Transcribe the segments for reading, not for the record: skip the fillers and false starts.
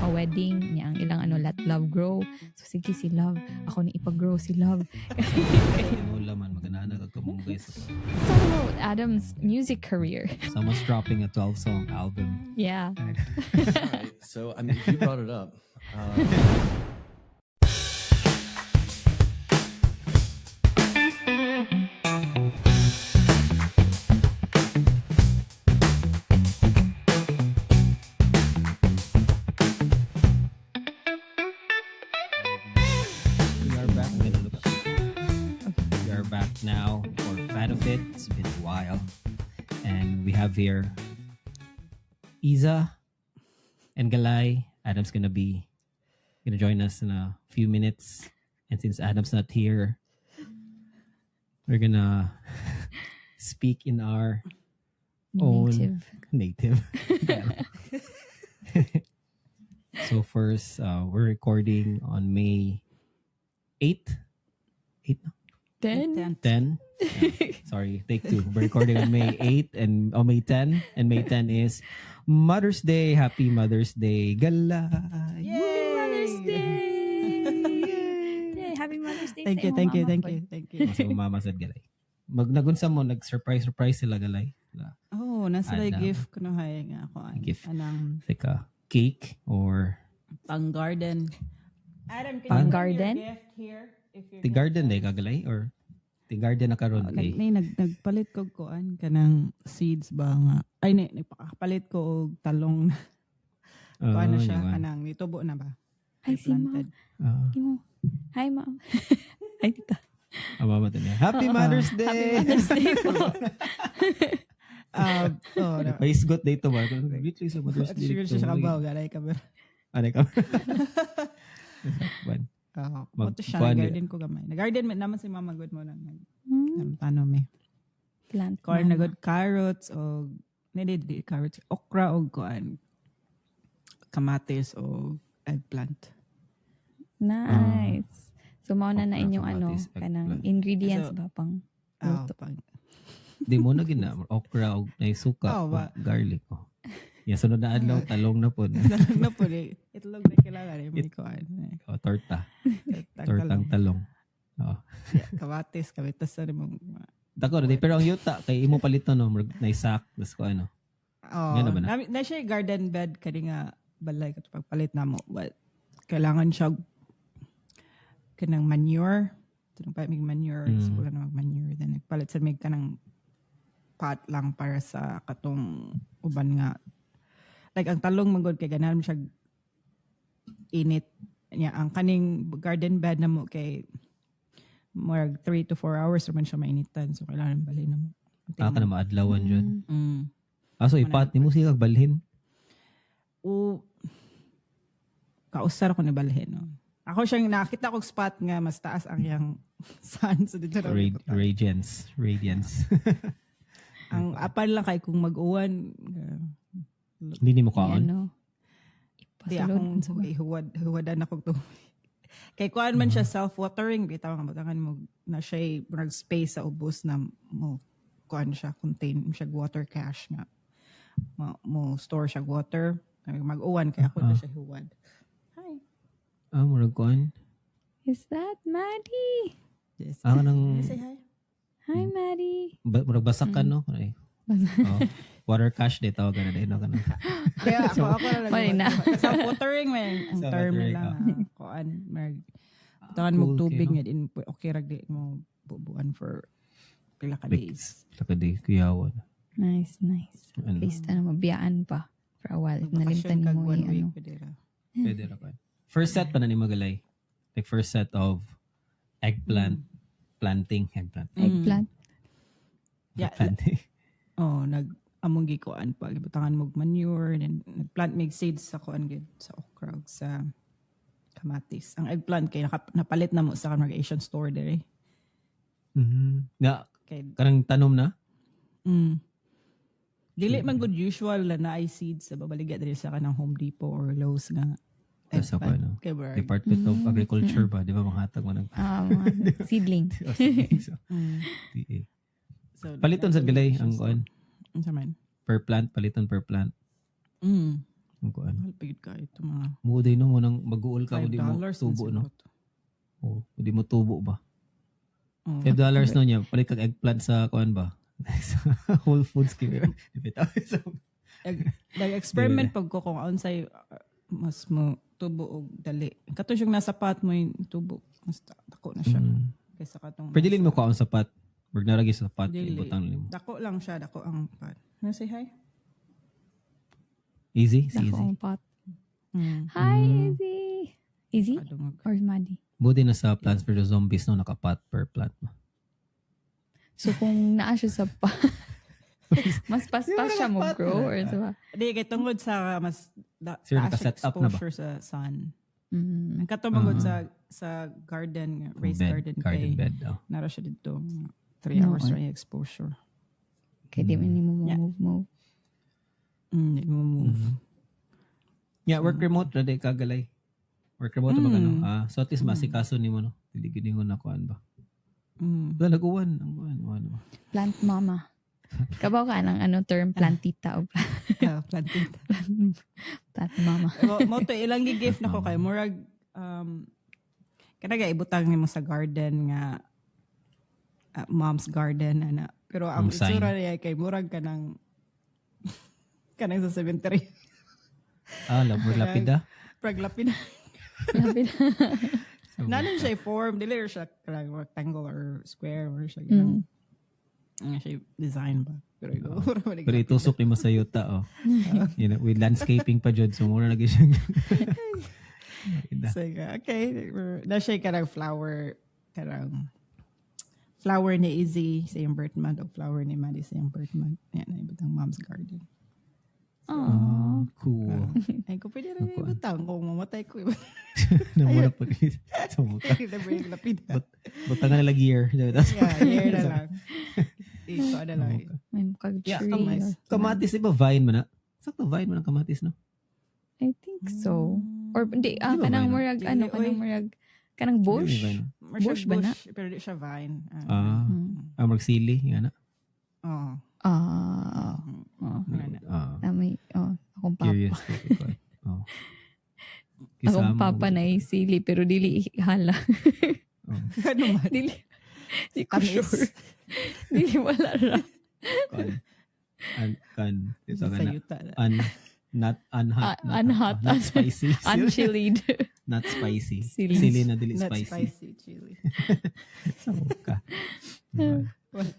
wedding niya ang ilang let love grow. So sige si love, ako ni ipag-grow si love. Mo laman magana ka mong guys. So Adam's music career. Someone's dropping a 12-song album. Yeah. Alright, so I mean, you brought it up. We are back. We are back now for Fan of It. It's been a while. And we have here Iza and Galay. Adam's gonna join us in a few minutes. And since Adam's not here, we're gonna speak in our own native. So first, we're recording on May 8th. 8 no? 10. 10. Sorry, take 2. We're recording on May 8 and May 10. And May 10 is Mother's Day. Happy Mother's Day. Gala. Mother's Day! Yay! Happy Mother's Day Thank sa you, imong thank you, mama thank ko. you, thank you. Sa mama sa Galay. Nagunsa mo, nag-surprise sila Galay. Oh, nasa na Adam. gift ko na hay nga ako. Gift. Anang Like a cake or pang garden. Adam, can Pang you bring garden? your gift here? If you're the garden day kagalay or the garden na karon kay. nagpalit ko kuan kanang seeds ba nga. Ay, nagpapalit ko og talong. Kuan na siya, yun. kanang nitubo na ba? Ay, si ma'am. Planted. Hi, ma'am. Hi, tita. Mama to niya. Happy Mother's Day. Happy Mother's Day po. Paisgot day to ba? Greatly sa Mother's Day. Sure siya kabaw, galay ka ba? Ano ka? Ito siya, kuan- nag-garden ko gamay. Nag-garden naman si mama good mo lang. Hmm, Tanom eh. Plant Corn na mama. good carrots o hindi carrots, okra o kuan kamatis o eggplant. Nice. So, mauna na Okra, inyong kamatis, kanang eggplant. ingredients So, ba pang Oh, luto? Di mo na gina okra o na suka Oh, ba? o garlic oh. Yeah, sunod na adlaw talong na po. na po itlog na kailangan eh. May kuan. O torta. Tortang talong. Oh. Kamatis, kamitas na rin mong Dako na pero ang yuta kay imo palito no na isak das ko ano. oh, Yan na ba na? na siya yung garden bed kani nga balay ka pagpalit na mo, but kailangan siya kanang manure. Tunong pa may manure, so wala na mag-manure. Then nagpalit sa may kanang pot lang para sa katong uban nga. Like ang talong magod kay ganahan siya init niya. Ang kaning garden bed na mo kay more 3 to 4 hours naman siya mainitan. So kailangan balhin na mo. Ka na maadlawan jud. Mm. Aso ipat nimo siya kag balhin. O kausar ko ni balhin. No? Ako siyang nakita kong spot nga mas taas ang yang sun. So dito na Radiance. ang apan lang kay kung mag-uwan. Hindi nimo kaon. Ano? Di akong huwadan akong to. Kay kuan man siya self-watering. Bitaw nga matangan mo na siya space sa ubos na mo kuan siya, contain siya water cache nga. Mo store siya water. Mag-uwan kay ako na siya huwad. Hi. Murag kuan. Is that Maddie? Yes. Nang Say hi. Hi, Maddie. murag basak ka no. Ay. Oh. Water cache day tawag na din no kana. Kaya ako na Wala na. self-watering man ang term Self-watering, nila. Kuan mag tangan Cool, mo tubig okay, nga din okay ra di mo bubuan for pila ka days. Takadi kuyawan. Nice. Ano? At least, mabiyaan pa for a while. If nalimtan Bakasyon kag mo 1 yung week ano. pwede ra. Pwede ra kuan. First set pa na ni Magalay. Like first set of eggplant eggplant. Eggplant. Yeah. Planting. Oh, among gikuan pa gibutangan mo manure then nagplant mig seeds sa kuan gid sa okra ug sa kamatis. Ang eggplant kay napalit na mo sa kanang Asian store dire. Nga Kay karang tanom na. dili man good usual na ay seeds sa babaliga diri sa kanang Home Depot or Lowe's nga. Sa ko ano. Kay Brad. Department of Agriculture ba, di ba manghatag mo ng Mga seedling. so, So, paliton sa galay ang kuan Unsa man? per plant, paliton per plant. Ang kuan. Mahal pigid ka ito mga Muday no mo nang mag-uol ka mo $5 di mo na tubo no. siguro to. Oh, di mo tubo ba? Oh. $5 no niya. Palit kag eggplant sa kuan ba? Sa Whole Foods kaya. Nag-experiment pag ko kung unsay mas mo tubo og dali. Kato siyang nasa pot mo yung tubo. Mas dako na siya. Kaysa katong Pero dilin mo kaon sa pot. Wag naragi sa pot Dili. ibutang nimo. Dako lang siya, dako ang pot. Ano say hi? Easy, Sa easy. akong pot. Hmm. Hi, Easy. Easy? Kadungog. Or Maddie? Buti na sa Plants vs. Zombies no naka-pot per plant mo. So kung naa siya sa pot, mas paspas siya mo grow or sa ba? Di, kay tungod sa mas Sir, taas naka-set up na ba? exposure sa sun. Mm. Ang katumagod sa garden, raised garden kay bed. Oh. nara siya dito. 3 hours No, ray exposure. Kaya di man mo Yeah. move. Hindi mo move. Yeah, work remote na day kagalay. Work remote ba ano? So at least masikaso nimo no. Dili gid ko na kuan ba. Wala naguwan ang kuan ba. Plant mama. Kabaw ka ng term plantita o Planting. plant mama. Mo to ilang gi-gift nako kay murag kanaga ibutang nimo sa garden nga mom's garden ana. Pero ang Ang sign. itsura niya kay murag kanang sa cemetery. Lapida. Praglapin. Lapid. Nanon siya form, dili siya kanang rectangle or square or siya ganang. Nga siya design ba. Pero Pero itusok nimo sa yuta oh. You know, with landscaping pa jud so mura lagi siya. So, okay. Na siya kanang flower ni Izzy sa yung birth month o flower ni Maddie sa yung birth month. Yan, na ibutang mom's garden. Aww. Cool. Ay, kung pwede rin ibutang kung mamatay ko. Namura pa sa buta. Ibutang lapid. Buta nga nila gear. Yeah, year na lang. Ito na lang. May mukag Yeah, tree. kamas. Kamatis iba vine man na. Sakto vine man ang kamatis no. I think so. Or hindi, Di ba kanang vine? murag, Dili, oy. kanang bush. Di ba vine? Bush ba na? Pero di siya vine. Mag sili nga na. Oo. Akong papa. Curious ko. Oh. Akong papa na isili pero dili hala. Ano man? Dili. Di ko Tamis. sure. Dili wala ra. Ito Sa ka na. yuta na. Unhot. Unhot. Not spicy. Unchilled. Not spicy. Sili. Sili na dili Not spicy. spicy chili. Saan ka?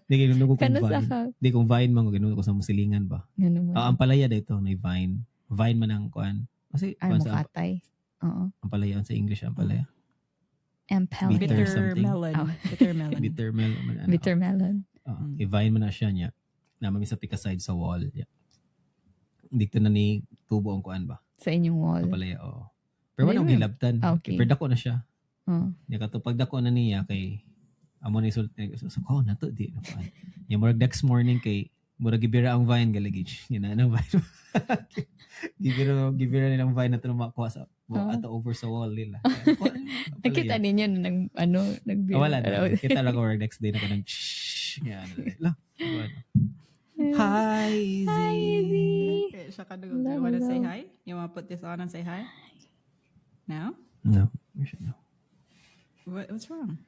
Di kayo nunugo kong Kanas vine. ka. Di kong vine man ko ginuno ko sa musilingan ba. Ganun mo. Ang palaya dito na vine. Vine man ang kuan. Kasi Ay, kuan sa mukatay. Oo. ang palaya sa English ang palaya. Empel. Bitter Bitter something. melon. Oh. Bitter melon. Bitter melon man. Ano. Bitter melon. I-vine man na siya niya. Na mami sa pika side sa wall. Yeah. Dito na ni tubo ang kuan ba. Sa inyong wall. Sa palaya. Oo. Pero wala Really? gilabtan. Okay. Pero dako na siya. Oo. Niya katupag dako na niya kay amo ni sulti so ko na to di na kuan. Nya murag next morning kay murag gibira ang vine galigich. Nya na vine. gibira nilang vine na to makuha sa ato over sa wall nila. Nakita ninyo na nagbiro. Wala na. Kita lang ko next day na kanang shh. Yan. Hi, Hi, Izzy. Okay, siya ka doon. You wanna say hi? You wanna put this on and say hi? Now? No. We should know. What's wrong?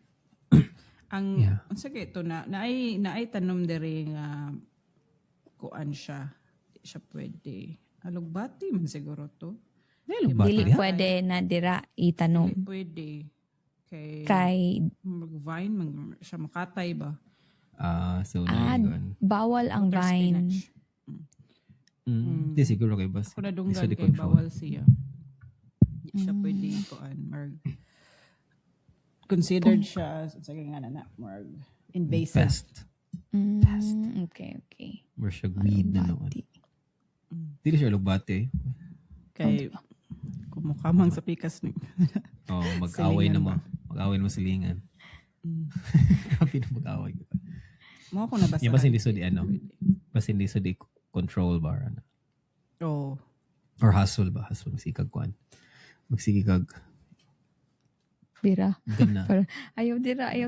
Ang Yeah. sige to naay tanom diri nga kuan siya. Di siya pwede. Alugbati man siguro to. Dili Dili pwede na dira itanom. Dili pwede. Kay Mag-vine man siya makatay ba? So bawal ang Water vine. spinach. Di siguro kay boss. Kung nadunggan Di kay control. bawal siya. Di siya pwede kuan marg considered siya sa nga na marg invasive. Pest. Okay. Or siya weed na naman. Bati. Dili siya lugbate. Kay kumukamang sa pikas ni. Oh, mag-away na Silingan mo. Mag-away na mo silingan. Grabe na mag-away. Mo ko nabasa. Yung basta hindi so di basta hindi so di control bar. Ano. Oh. Or hustle ba? Hustle. Magsikag kuan. Magsikag Bira. gana. Parang, ayaw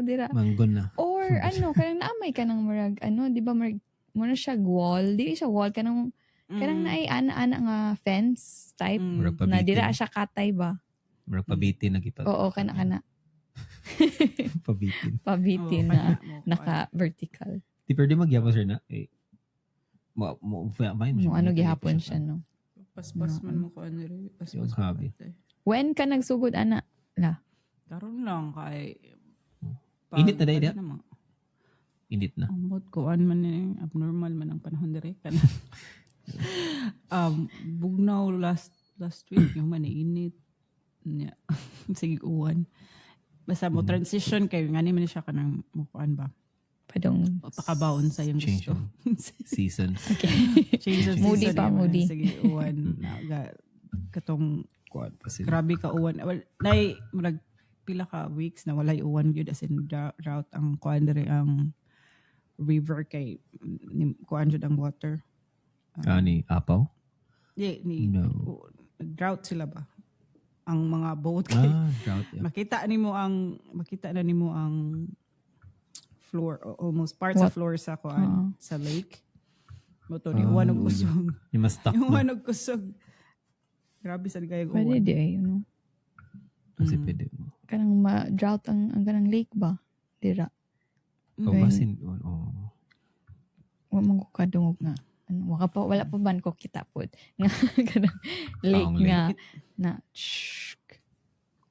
dira. Manggon na. Or kanang naamay ka ng murag, di ba murag, muna siya wall. Dili siya wall, kanang Karang naay ana-ana nga fence type Murag na dira pabitin. siya katay ba? Murag pabitin na gipag. Oo, kana Pabitin. pabitin na naka-vertical. Di pwede magyapon sir na. Eh, may No, ano gihapon siya, no? Paspas man mo ko ano rin. Yung Paspas hobby. When ka nagsugod, ana? La. Karon lang kay Init na dahil naman. Init na. Amot ko man eh, abnormal man ang panahon dire kana. Bugnaw last week yung man init. Nya. Sige uwan. Basta mo transition kay ngani man siya kanang mukuan ba. Padong. Pakabawon sa yung Change gusto. yung season. Change of Moody season, pa, eh, moody. Sige uwan. Katong Kuan pa sila. grabe ka uwan. Well, nay murag pila ka weeks na walay uwan gyud as in drought ang kuan dire ang river kay kuan jud ang water. Ni Apaw? No. No. Drought sila ba? Ang mga boat kay Drought. Yeah. makita na nimo ang floor almost parts of floor sa kuan sa lake. Moto ni uwan og kusog. Yung mas stuck Yung na. uwan og kusog. Grabe sad kay Pwede uwan. di ay, no? Kasi pwede mo. Kanang ma-drought ang kanang lake ba? Dira. Pambasin. Wa man ko kadungog nga. Ano, wala pa ban ko kita pod. Nga kanang lake Ang nga lake. na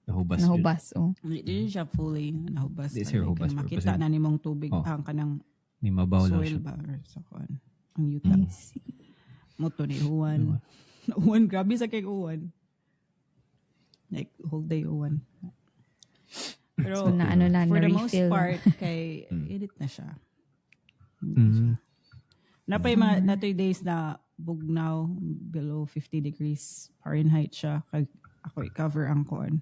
Nahubas. nahubas, oh. Di siya fully nahubas. Di siya hubas, pero Makita kasi- na nimong tubig Oh. ang kanang Ni mabaw lang soil siya. ba or sa kuan. Ang yuta. I see. Moto ni uwan. Uwan, grabe sa kay uwan. Like, whole day uwan. Pero, So, na ano na, for the most na-refill. part, kay edit na siya. Mm. Napay mga natoy days na bugnaw below 50 degrees Fahrenheit siya. Kag ako i-cover ang kuan.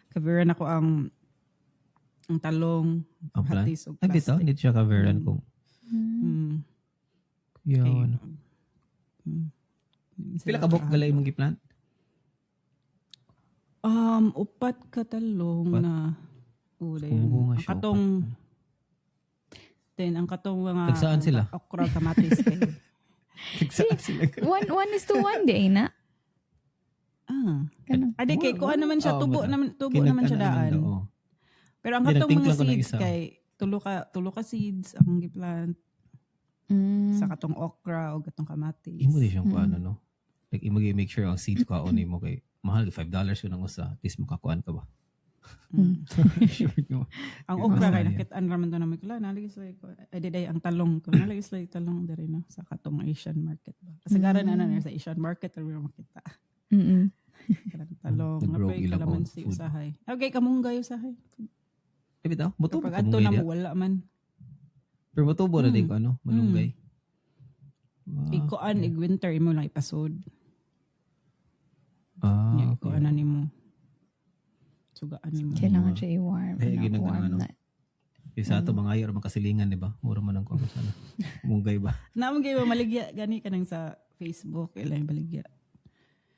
Coveran ako ang talong, Ang plant? hatis o Ay, dito? plastic. Dito siya coveran kung. Mm. Yun. Mm. Pila ka buk galay mong giplant? Upat ka talong Upat? na dayon. Bunga Ang siya, katong then ang katong mga Tagsaan sila? okra kamatis kay. Nagsaan sila. 1:1 di ay na. Kanang. Ade kay kuan naman siya tubo naman siya daan. Oo. Pero ang Hindi, katong mga nagtimpla ko ng seeds isa. kay tulo ka seeds akong giplant sa katong okra o katong kamatis. Imo di siyang kuan no. Like imo make sure ang seeds ko ni mo kay mahal $5 yun ang usa. At least makakuan ka ba? Sure nyo. Ang okra kay Masaya. nakitaan raman to na may kula naligis like ay ang talong ko naligis like talong diri no sa katong Asian market ba. Kasagaran na sa Asian market pero makita. Mm. Kanang talong, Nag-grow napay ilang kalamansi food. usahay. Okay, kamunggay usahay. Eh bitaw, mutubo Kapag ka adto mong na idea. mo wala man. Pero mutubo na din ko ano, malunggay. Ikuan winter imo lang ipasod. Ah, Ikuan na nimo. Sugaan nimo. Kailangan siya i-warm. Ay, ginang warm ano. na. Isa ato mga ayo mga kasilingan, di ba? Mura man ang kuan sana. Munggay ba? Naamon kay maligya gani kanang sa Facebook ilang baligya.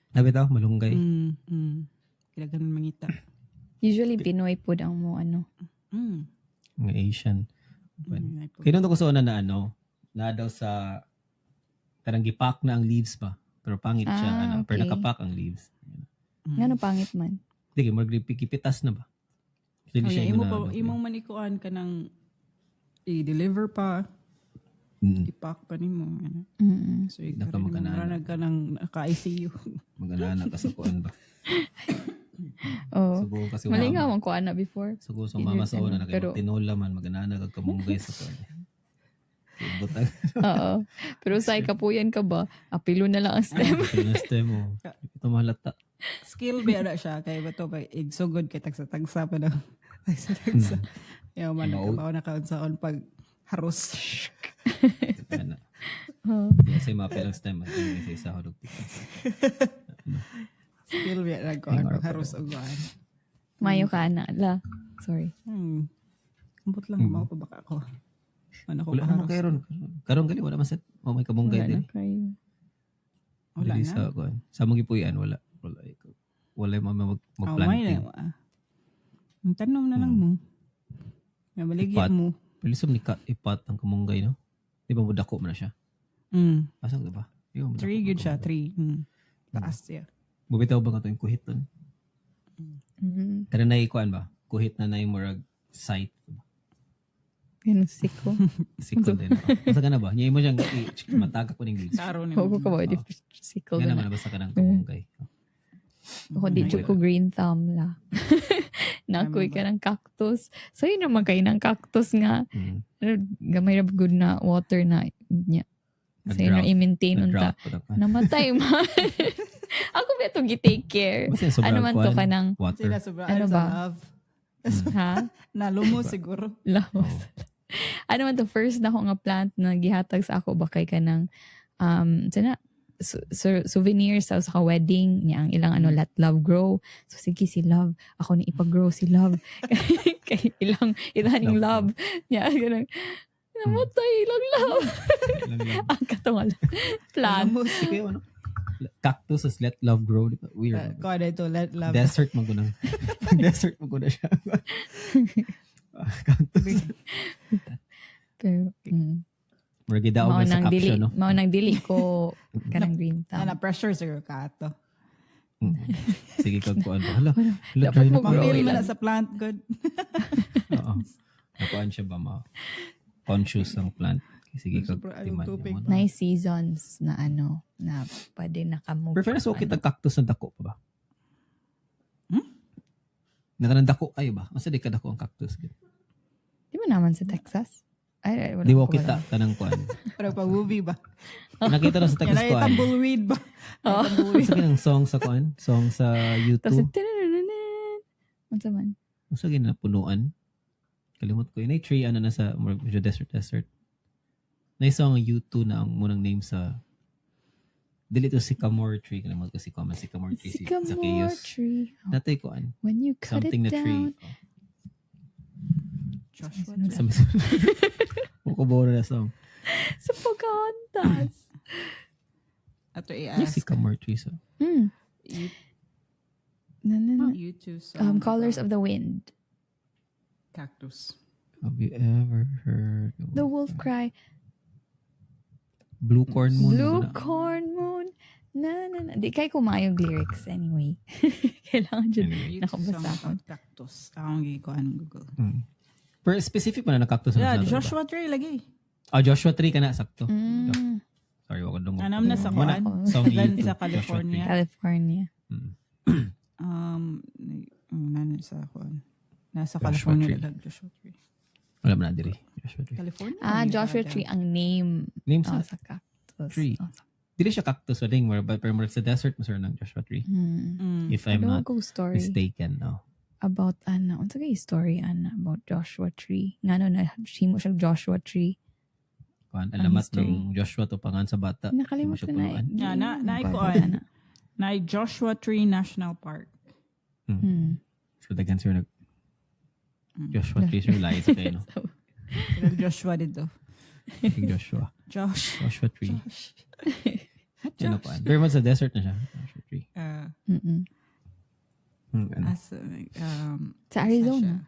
Ah, bitaw, malunggay. Kaya ganun mangita. Usually, Pinoy food ang mo, ano. Mga Asian. Ay, po. Kinunto ko sa una na ano, na daw sa karang gipak na ang leaves ba? Pero pangit siya, Ah, ano, pero okay. nakapak ang leaves. Nga no, pangit man. Hindi, magpipitas na ba? Hindi Oh, siya yeah, imo na, pa imong manikuan kanang i-deliver pa, ipak pa nimo. Ano. So Naka ikaw magkanana. ka nang naka-ICU. Mag-anana ka sa kuan ba? Oh. Sugo kasi Malingaw umama. ang kuha na before. Sugo sa mama sa una, Pero- tinola man, mag-anana ka kamunggay sa kuan. Butang. Oo. Pero sa ikapuyan ka ba, apilo na lang ang stem. Pinuste mo. Ito mahalata. Skill ba na siya kay bato pa igsugod kay tagsa-tagsa pa daw. Tagsa-tagsa. Yaw man nakabaw na kaunsaon pag haros. Kaya na. Kasi mapilang stem. At yung isa isa hodog pitas. Skill ba na ko Hingar ang pa haros og kuan. Mayo ka na. La. Sorry. Ambot lang mao pa baka ako. Ano ko Wala naman haros. kayo ron. Karon gali, wala maset. O may kamunggay Wala din. na kayo. Wala Dili na. sa kuan. Sa mga gipuyan, wala. Wala yung mga May mag-planting. na. Ang tanom na lang mo. May baligya Ipat. mo. Pilisom ni ipat ang kamunggay, no? Di ba mo dako mo na siya? Pasok, di ba? Yung, 3 good siya, 3. Taas siya. Bubitaw ba ka ito yung kuhit doon? Mhm. Kada na ikuan ba? Kuhit na na yung murag sight. Yun siko. Sikol din. Basta ka na ba? Niya mo siyang matagak ko ng leads. Saro ni Huwag mo. ko ba di siko Nga na. naman na basta ka ng kamunggay. Ako di jud ko green thumb la. Nakoy ka ng cactus. So yun naman kayo ng cactus nga. Mm. Gamay ra good na water na niya. So yun na i-maintain unta. Nag-drought pa ka. Namatay man. Ako ba itong gi-take care? Basta yung sobrang Ano man to kuwan, ka ng, water. Sila sobra Ano sa ba? love. ha? Nalumo siguro. Laos. Ano man to, first na ko nga plant na gihatag sa ako, bakay ka ng, sana, souvenirs sa wedding niya ang ilang let love grow. So sige si love, ako ni ipag-grow si love. Kay ilang yung love. Niya, ganun. Namatay ilang love. Ang katungal. Plant. Nalumo. Sige, ano? Cactus is let love grow. Di ba? Weird. Ko na ito, let love. Desert mo ko na. Desert mo ko na siya. Cactus. Pero, Mura gidaog na sa caption, no? Mao nang dili ko kanang green thumb. Na pressure siguro ka ato. Sige, kagkuan ba? Hala, Dapat dry na mo pa. grow Pang-feel ilan. man na sa plant, good. Oo. Nakuan siya ba conscious ang plant? Sige, Super, kagtiman ayaw tubig. niya. Nice seasons na na pwede nakamove. Pero fairness, okay tag cactus na dako pa ba? Nakanandako kayo ba? Masa di ka dako ang cactus? Di ba naman sa Texas? Ay, wala Di mo ko kita wala. tanang kuan. Pero pag-movie ba? Nakita na sa Yan Texas ay kuan. tumbleweed ba? Oo. Sa kinang song sa kuan? Song sa Tapos, YouTube? ano man? Sa ginapunuan? Kalimot ko. Yun ay tree, ano na sa medyo desert. Na isang U2 na ang munang name sa dili to sycamore tree. Kalimot ko sycamore tree. Si Sycamore Zacchaeus. tree. Oh, Natay kuan. when you cut Something it na tree. down. Joshua. Sa Mukubo na song. Sa Pocahontas. Ato Yung i-ask. sycamore tree. So. You, No. you two song Colors of the Wind. cactus. Have you ever heard of The Wolf Cry. Blue Corn Moon? Blue Wala. Corn Moon. Na. Di kay kumayong lyrics anyway. Kailangan dyan. Anyway. You two Nakabasa song ako. about cactus. Akong gikuan ng Google. Pero specific pa na cactus. Yeah, na sinabi ba? Joshua Tree lagi. Joshua tree ka na. Sakto. Mm, Sorry, wag ko dong. Anam na sa Wala. kuan. Song Then YouTube, sa Joshua California. California. Tree. Nana sa kuan. Nasa Joshua California Tree. dalag Joshua Tree. Wala man na diri. Joshua Tree. California. Joshua Tree ang name. Name sa Sa cactus. tree. Dili siya cactus wedding pero more sa desert mo sir ng Joshua Tree. If I'm Ano not ko story mistaken, no. about unsa kay story about Joshua Tree. Ngano na himo siyang Joshua Tree. Kuan alamat history. ng Joshua to pangan sa bata. Nakalimot Hindi mo ko siya na. punuan. Yeah, na Kuan. kuan. Na Joshua Tree National Park. So daghan sir nag Joshua Tree sir lahi sa kayo no. Dalag Joshua dito. Big Joshua. Joshua Tree. Ano pa? Pero man sa desert na siya. Joshua Tree. Ano? Sa Arizona.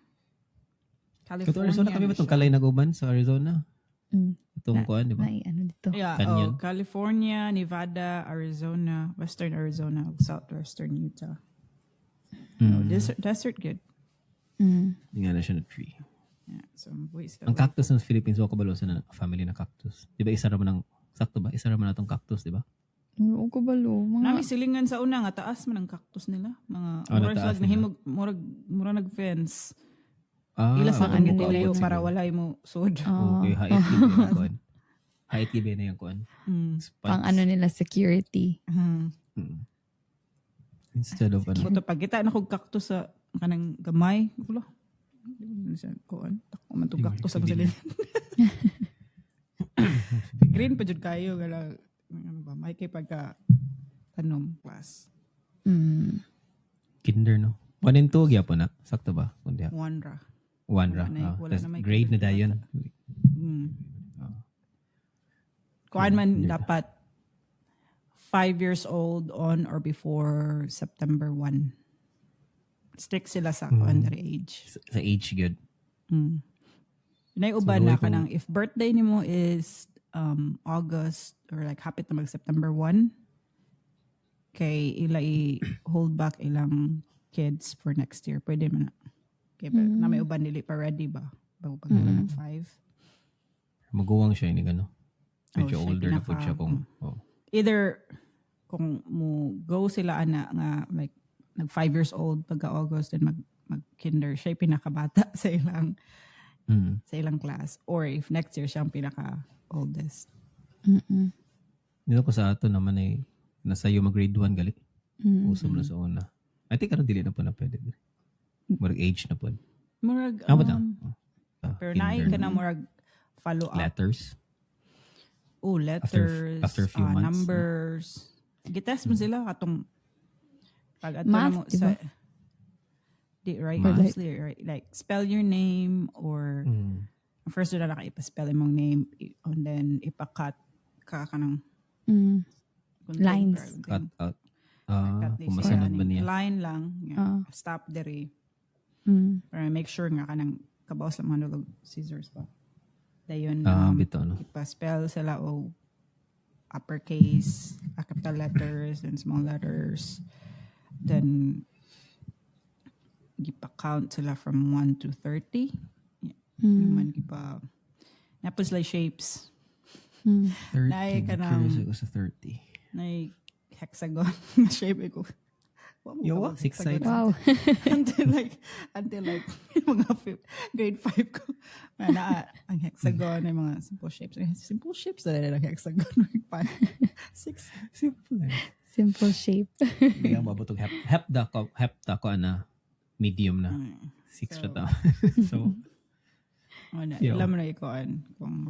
California. Ito Arizona kami ba itong kalay naguban sa Arizona? Itong kuan, di ba? May ano dito. Yeah, Canyon. California, Nevada, Arizona, Western Arizona, Southwestern Utah. No, desert good. Hindi nga na siya na tree. Yeah, so wait, Ang cactus ng Philippines, wako balo sa na family na cactus. Di ba isa raman ng, sakto ba? Isa raman na itong cactus, di ba? Oo ko balo. Nami silingan sa una nga taas man ang cactus nila. Mga murag nataas slag nahimog murag nag-fence. Ah, Ila sa okay. ano Ano nila sige. para walay mo sud. Okay, hait TV na yung kuan. Hait TV na yung kuan. Spikes. Pang ano nila security. Instead of ano. Buto pag kita na kog cactus sa kanang gamay, ulo. Sa kuan. Tako man tong cactus sa masalin. Green pa jud kayo gala ano ba may kay pagka tanom class. Kinder, no? 1 and 2, gyapon na. Sakto ba? Kundi ha? One ra. One ra. Wala Tas na may grade na kinder dayon. Kuan man dapat 5 years old on or before September 1. Strict sila sa underage. Sa age good. Nay uban So, na kung- kanang if birthday nimo is August or like hapit na mag September 1 kay ila i-hold back ilang kids for next year. Pwede man na. Kaya na may uban dili pa ready ba? Bago pa 5. Maguwang siya ini gano. Medyo siya older na po pinaka- siya kung Either kung mo go sila ana nga like nag 5 years old pagka August then mag kinder siya yung pinakabata sa ilang class, or if next year siya ang pinaka oldest. Dito ko sa ato naman ay nasa iyo mag grade 1 gali. Usom na sa una. I think karon dili na po na pwede. Murag age na po. Murag Ba ta? pero naay ka na murag follow up. Letters. Letters, after a few months. numbers. Gitest mo sila katong pag ato Math, na mo diba? sa right, Math. mostly, right, like spell your name or first na lang ipa-spell imong name and then ipa-cut ka kanang Lines. Cut out. Kung Kung masunod ba niya. Line lang. Yeah. Stop dere. Para make sure nga kanang kabawas lang mga nulog scissors pa. Dayon Bito, no? ipa-spell sila o uppercase, capital letters, and small letters. Then gipa-count sila from 1 to 30. Naman napos like shapes. 30. Naay ka ng- Curious ako sa 30. Na hexagon na shape ko. Yawa, 6 sides. Wow. until like mga grade 5 ko. Ang hexagon ay mga simple shapes. Simple shapes na rin ang hexagon. 6. Simple lang. Simple shape. Hindi nga mabutog. Hepta ko ana. Medium na. 6 na ta. So, Yo. Alam mo na ikuan kung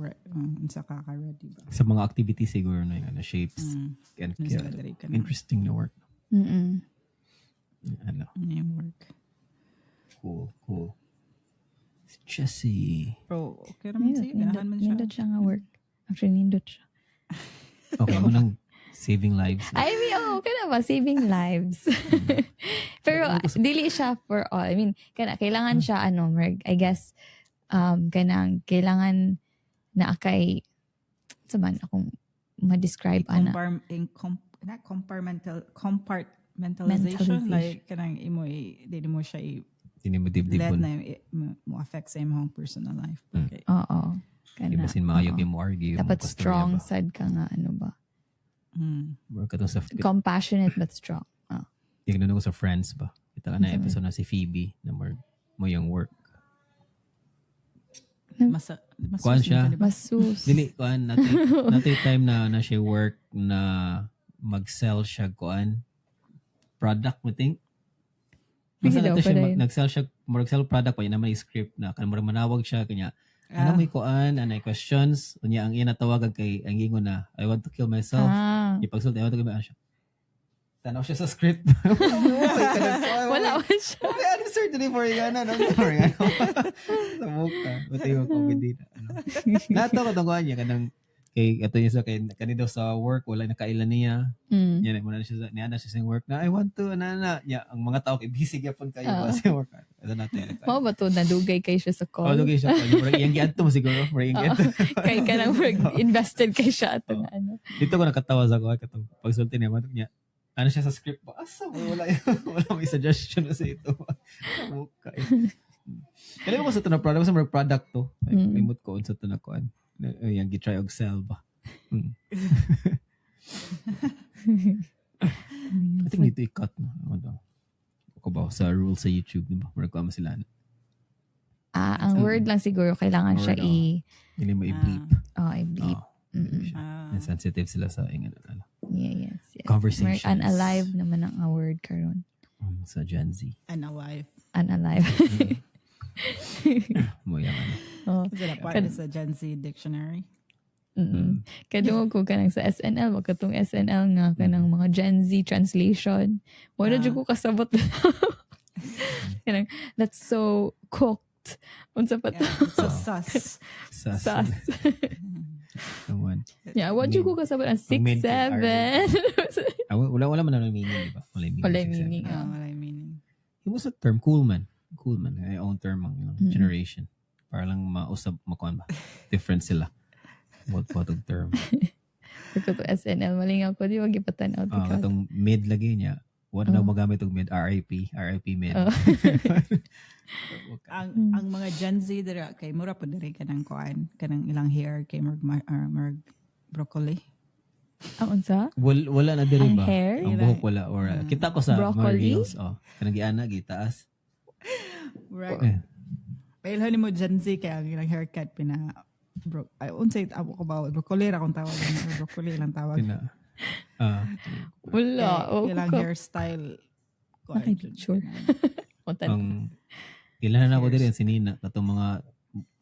sa kaka-ready ba. sa mga activities siguro na yung shapes. And Ano sila diri ka na. interesting na work. Mm-mm. Ano, Ano yung work. cool. Si Jessie. Pero okay naman siya. Ganahan man siya. Nindot siya nga work. Actually, nindot siya. Okay, mo nang saving lives. I mean, okay na ba? Saving lives. Pero, dili siya for all. I mean, kailangan siya, I guess, kailangan na akay, saman akong ma-describe, ana. Compartmentalization. Like, kanang di mo siya Hindi mo let dibdibon. na mo affect sa imong personal life. Okay. Oo. Hindi ba sin maayog yung mo argue. Dapat strong side ka nga, ba? Work ka to sa... Compassionate but strong. Tignan ko sa Friends ba? Kita ka na episode na si Phoebe na mo yung work. Kuan siya. Masus. Dili, kuan, natay time na siya work na mag-sell siya, kuan, product, mo think? Hindi Masa daw nato siya, pa rin. mag-sell product, pa yun naman yung script na, kanang manawag siya, kanya, ano may kuan, ano questions, unya ang inatawagan kay, ang gingon na, I want to kill myself. Ipagsulti, I want to kill myself. Tanaw siya sa script. Wala man siya. Okay, ano sir, today for yung ano, sa muka. Buti yung comedy na. Nato ko tungkuhan niya, kanang, kay ato niya sa kanino sa work wala na kailan niya yan mo na siya niya na siya sa work na I want to niya ang mga tao kay busy gyapon kayo ba sa work ito natin Mao ba to nadugay kay siya sa call? dugay siya pero yung giadto mo siguro yung giadto Kay ka nang invested kay siya ato nga dito ko nakatawa sa ko katong pagsulti niya matok niya ano siya sa script ba asa wala may suggestion na sa ito muka kaya mo sa to na product sa product to limot ko unsa to na kuan yang gitry og sell ba. I think dito i-cut no. Ano ko ba sa rules sa YouTube di ba? Magkuha sila na. Ang word lang siguro kailangan siya Hindi mo i-bleep. i-bleep. Sensitive sila sa ingano ano. Yes. Conversations. Unalive naman ang word karon. Sa Gen Z. Unalive. Unalive. Mo yan ano. Is that part of the Gen Z dictionary? Kadungog ko kanang sa SNL, wag katong SNL nga kanang mga Gen Z translation. Wala jud ko kasabot. Kanang that's so cooked. Unsa pa to? So sus. Sus. Someone. Yeah, wag jud ko kasabot ang 6 main 7. Wala man na meaning di ba? Wala meaning. Wala 6, 7. meaning. What I mean. It was a term cool man. Ay own term ang generation. Para lang mausab makuan ba. Different sila. Potog term. Ito to SNL. Malingaw ko. Di wag ipatanaw. Katong mid lagi niya. Wala na Oh. magamit og mid. RIP mid. Oh. Ang mga Gen Z dira kay mura po diri kanang kuan kanang ilang hair kay murag broccoli. Ang unsa? Wala na diri Ang ba? hair? Ang buhok wala or kita ko sa mga Broccoli? reels kanang giana gitaas. Murag Eh, pailhan mo Gen Z kay ang ilang haircut unsay abo ko ba broccoli ra kung tawag or broccoli lang tawag. pina Wala. Kay ilang hairstyle kuan, Nakipicture. ang ilan na ako diri si Nina katong mga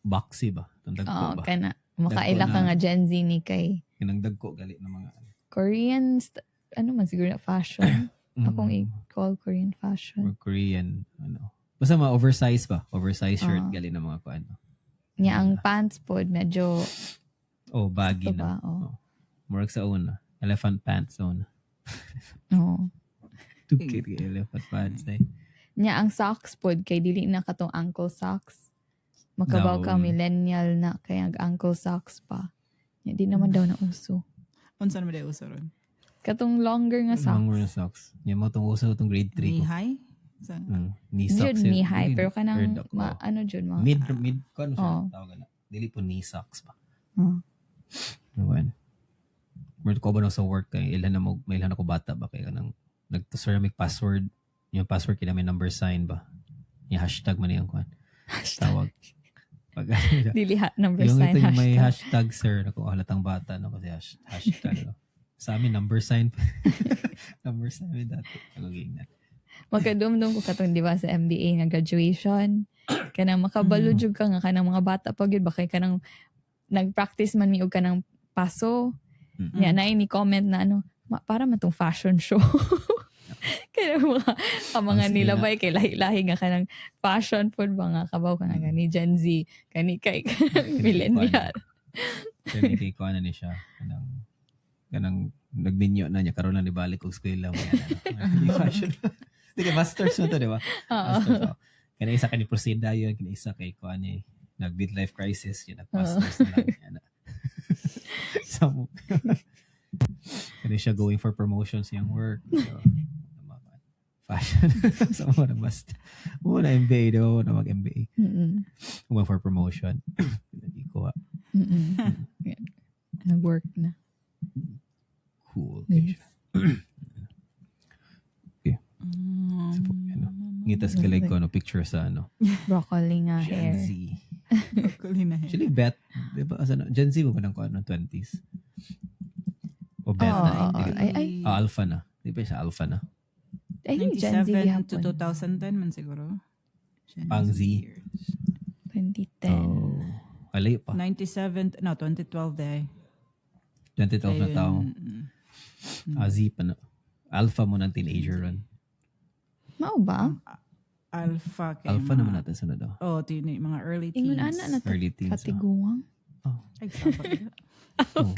boxy ba? Tong dagko Oo, ba? kana. Makaila Dagko ka na. nga Gen Z ni kay Kinang dagko gali na mga Korean, ano man siguro na fashion. Akong mm, i-call Korean fashion. or Korean basta mga oversize ba? Oversize shirt Ah. gali na mga kuan. Niya ang pants pod medyo Baggy ito na. ba? Oh. Murag sa una. Elephant pants una. Oo. Tukit kay elephant pants eh. Niya ang socks pod kay dili na katong ankle socks. Makabaw ka Daw. millennial na kay ang ankle socks pa. Niya di naman daw na uso. Unsa naman day uso ron? Katong longer nga Longer na socks. socks. Yung mga uso itong grade 3 Knee ko. high? Sa Knee Jud socks. knee high pero kanang Third ako. ano jud mo. Mid, ko ano siya? Oo. Tawag na. Dili po knee socks pa. Oh. Ano Meron ko ba na sa work kay ilan na mo, may ilan ako bata ba kaya kanang nagto-ceramic password. Yung password kina may number sign ba? Yung hashtag man yung kuan. Tawag. Pag Dili number yung sign ito yung may hashtag. hashtag sir, naku halatang bata no kasi hashtag. No? Sa amin number sign. Number sign may dati. Ang na. Magkadumdum ko katong di ba sa MBA nga graduation. Kanang makabalo jud ka nga kanang mga bata pa gyud ba kay kanang nagpractice man mi og kanang paso. Nya na ni comment na ano, para man tong fashion show. Kaya ang mga Sige nilabay kay lahi-lahi nga kanang fashion food ba nga kabaw ka nga ni Gen Z kani kay millennial. Kaya kay kuan na ni siya. Kanang nagminyo na niya karon lang ibalik og eskwela mo yan. Fashion. Sige, masters mo to, di ba? Oo. Masters. Oh. Kaya isa ka ni Proseda yun, kaya isa kay kuan ni nag-midlife crisis, yun, nag-masters na lang. Yan. So, kaya siya going for promotions yung work. So, fashion. So, muna MBA, di ba? Muna mag-MBA. Going for promotion. Nag-ikuha. Nag-work na. Cool. Yes. Ngitas galig ko picture sa Broccoli nga Gen hair. Z. broccoli na hair. Actually, di ba? Gen Z mo ba ng kuha ng 20s? O beta? Oo. Ay. Alpha na. Di ba siya alpha na? I think Gen Z 97 to gihapon. 2010 man siguro. Gen Pang Z. years. 2010. Oh. Alayo pa. 97, no, 2012 day. 2012 na taong. Ayun, Z pa na. Alpha mo ng teenager run. Mao ba? Alpha kay Alpha naman natin sunod. Oh, mga early teens. Ingon ana na to. Early teens. Katiguang. Ay, sabag. Oh.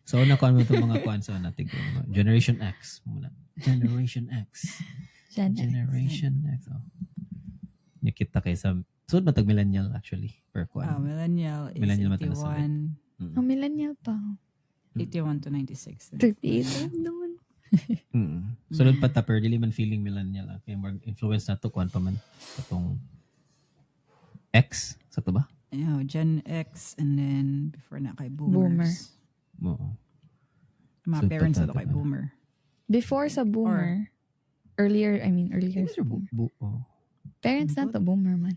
So, nakuha mo itong mga kuhan sa natin. Generation X muna. Generation X. Generation X. Oh. Nakita kayo sa... So, matag millennial actually. Per kuhan. Millennial is Millennial mata na 81. Oh, millennial pa. 81 to 96. 38 naman. Sunod pa tapper, dili man feeling millennial. Kaya more influence na to, kuhan pa man. Itong X, sa to ba? Gen X and then before na kay boomers. Oo. Mga So, parents na to patata kay na. boomer. Before sa boomer. Earlier sa boomer. Parents na to boomer man.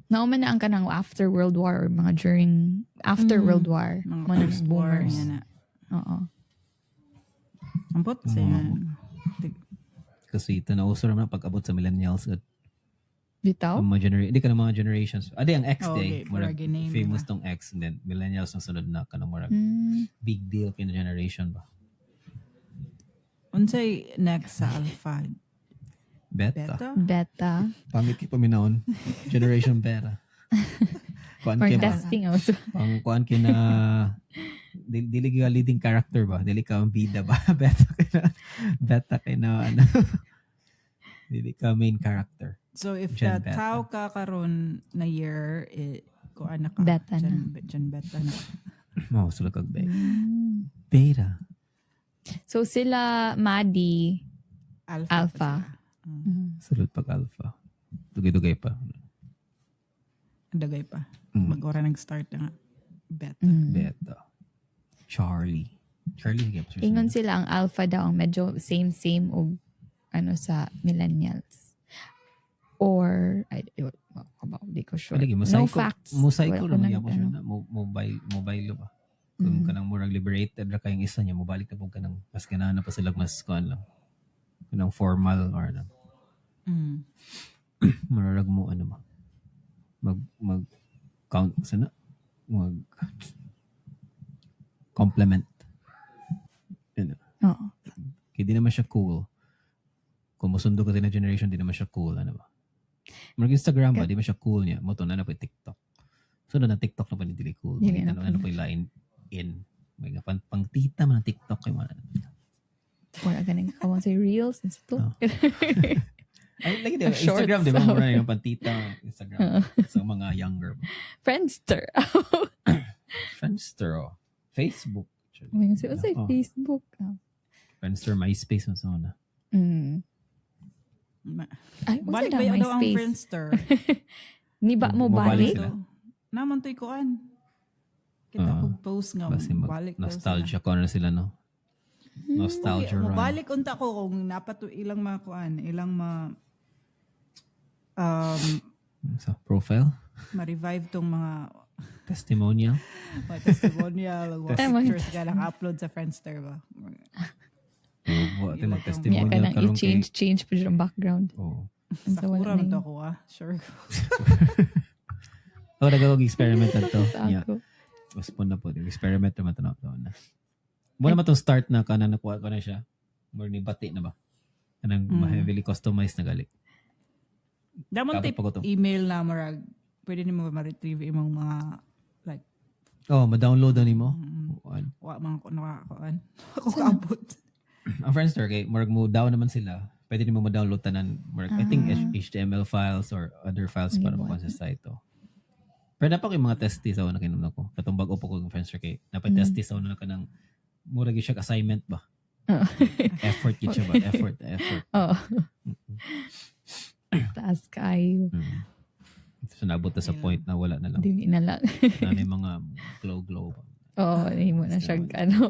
Nauman na ang kanang after World War or mga during after World War. Mga Mga post-war. boomers. Yan na. Oo. Ampot sa Kasi ito na uso naman pag-abot sa millennials at Bitaw? hindi ka na mga generations. Adi ang X Oh, day. okay. Murag Murag i-name famous na. tong X and then millennials ang sunod na kanang murag Mm. big deal kin generation ba? Unsay next sa Alpha? Beta. Beta? Beta. Pangit ki paminaon. Generation beta. Kuan Or kin testing also. ang kuan kin na dili ka leading character ba? Dili ka ang bida ba? Beta kay na ano. Dili ka main character. So if Gen the Beta. tao ka karon na year, ko anak ka. Beta na. Dyan beta na. Oh, sulod kag beta. Mm. Beta. So sila Maddie, Alpha. Alpha. pa sila. Sulod pag alpha. Dugay-dugay pa. Ang dagay pa. Mm. Mag-ora nag-start na nga. Beta. Beta. Charlie. Charlie, sige. Ingon sila ang alpha daw ang medyo same og ano sa millennials. Or di ko sure. Palagi, No facts. Mosaiko Wala ko naman nang- yan ko siya na. Mobile ba? Kung kanang murag liberated ra kayong isa niya, mobalik na po kanang mas ganahan pa sila mas kuan lang. Kanang formal or ano. Mm. Mararag mo ano ba? Mag count sana. Mag compliment. Yun. Oo. Kaya di naman siya cool. Kung musundo ka din na generation, di naman siya cool. Ano ba? Marag Instagram ba, di ba siya cool niya? Moto na po yung TikTok. So na TikTok na pa hindi cool. Dili na Ano po yung line in. May pang tita man ang TikTok kay mga. Wala ka nang kawang sa reels. And to. Oh. Ay, lagi diba? Shorts. Instagram, di ba? Mura yung pantita Instagram. Sa mga younger. Friendster. Friendster, oh. Facebook. Actually. May kasi sa Oh. Facebook. Friendster, MySpace, mo sa una. Ay, what's Balik that ba yun daw ang MySpace? Friendster? Ni ba mo Mabalik balik? sila. Naman to'y kuan. Kita Ah. ko post nga. Basi Balik daw nostalgia ko na sila, no? Nostalgia run. Mabalik unta ko kung napato ilang mga kuan, ilang Sa profile? ma-revive tong mga Testimonial? testimonial, mga Tama. pictures ka naka-upload sa Friendster ba? Oo, ito Ilan mag-testimonial Niya ka nang karon kay... i-change po yung background. Oo. Ang Sa wala kura na man to yun. ako Sure. Ako nag-experiment na to. Sa Yeah. ako. Respond na po. Experiment naman ito na. Muna naman itong start na ka na nakuha ko na siya. More ni bati na ba? Kanang heavily customized na gali. Damon Dapat tip pa ko to. email na marag pwede nimo ma-retrieve imong mga like Oh, ma-download na nimo. Kuan. wa mga nakakuan. Ako kaabot. Ang Friendster, kay Marag mo down naman sila. Pwede nimo ma-download tanan. Marag, I think HTML files or other files para Ano mo sa site to. Pero napak yung mga testi sa una kinunan ko. Katong bago po ko yung Friendster kay napay-testi sa una ka ng murag yung siya assignment ba? Oo. Effort yun siya ba? Effort. Oo. Taas kayo. So nabot na sa point na wala na lang. Dili na lang. Na may mga glow ba? Oo, hindi mo na siya ano.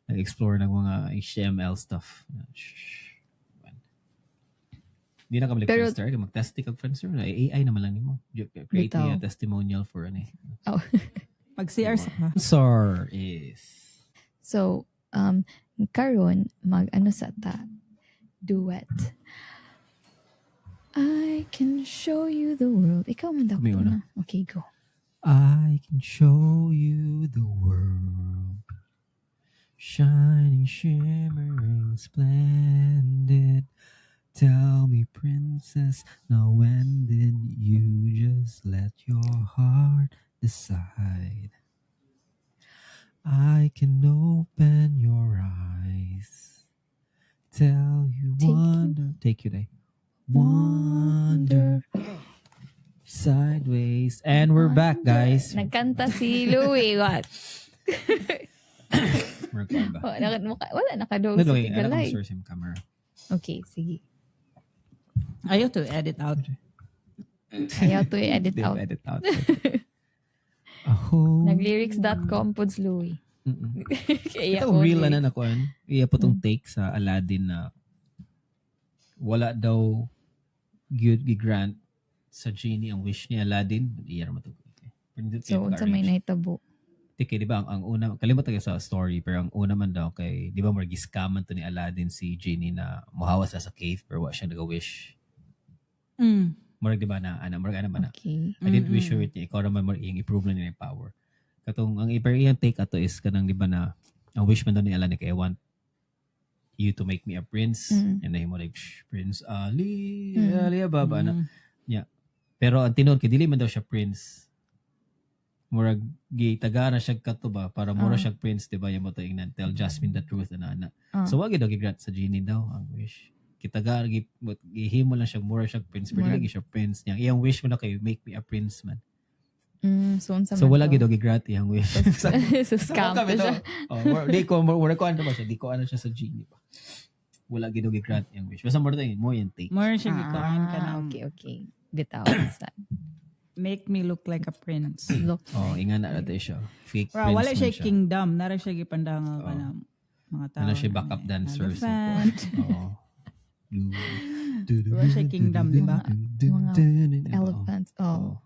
Nag-explore ng mga HTML stuff. Hindi na ka balik Pero- Friendster. Mag-testi kag Friendster. AI naman lang nimo. Create me a Bitaw. testimonial for ano eh. Oh. Pag CR sa Answer is... So, karon mag-ano sa ta? Duet. I can show you the world. Ikaw man daw. Kami una. na. Okay, go. I can show you the world. Shining, shimmering, splendid. Tell me, princess, now when did you just let your heart decide? I can open your eyes. Tell you Take you. wonder. Take you there. Wonder. Sideways. And we're back, guys. Nagkanta si Louie. What? We're back. Wala nakadog No, sa okay. Alam tigalay. ko source yung camera. Okay, sige. Ayaw to edit out. Ayaw to i-edit They'll out. edit out. Aho. Naglyrics.com pods Louie. Kaya Ito real na nakuan. Iya po tong take sa Aladdin na wala daw good grant sa genie ang wish ni Aladdin. Iya naman to. So, unsa may nahitabo? Tiki, di ba, ang una, kalimutan ko sa story, pero ang una man daw kay, di ba, margiskaman to ni Aladdin si genie na muhawas na sa cave pero wala siya nag-wish. Marag, di ba, marag man na. Okay. I didn't wish for it niya. Ikaw naman marag improve na niya yung power. Katong, ang iyang take ato is kanang, di ba, na ang wish man daw ni Aladdin kay, I want you to make me a prince. And then mo like, Prince Ali, Ali Ababa na. Yeah. Pero ang tinuod kay dili man daw siya prince. Murag gitaga na siya katuba para mura siya prince, di ba? Yung mo to ingnan, tell Jasmine the truth na. So wag daw gigrant sa genie daw ang wish. kitaga gihimo lang siya mura siya prince pero lagi siya prince niya. Iyang wish mo na kayo make me a prince man. So wala gid og grati ang wish. So scam to siya. Di ko mura ko ano ba siya? Di ko ano siya sa genie pa. Wala gid og grati ang wish. Basta mo tayo mo yung take. More siya gikuan ka ng Okay. Bitaw. make me look like a prince. Look. Ingan na natin siya. Fake Bro, prince wala man siya siya. kingdom. Nara siya gipandanga ka ng mga tao. Ano siya backup dancer. Elephant. Oo. Wala siya kingdom, di ba? Mga elephants. Oh.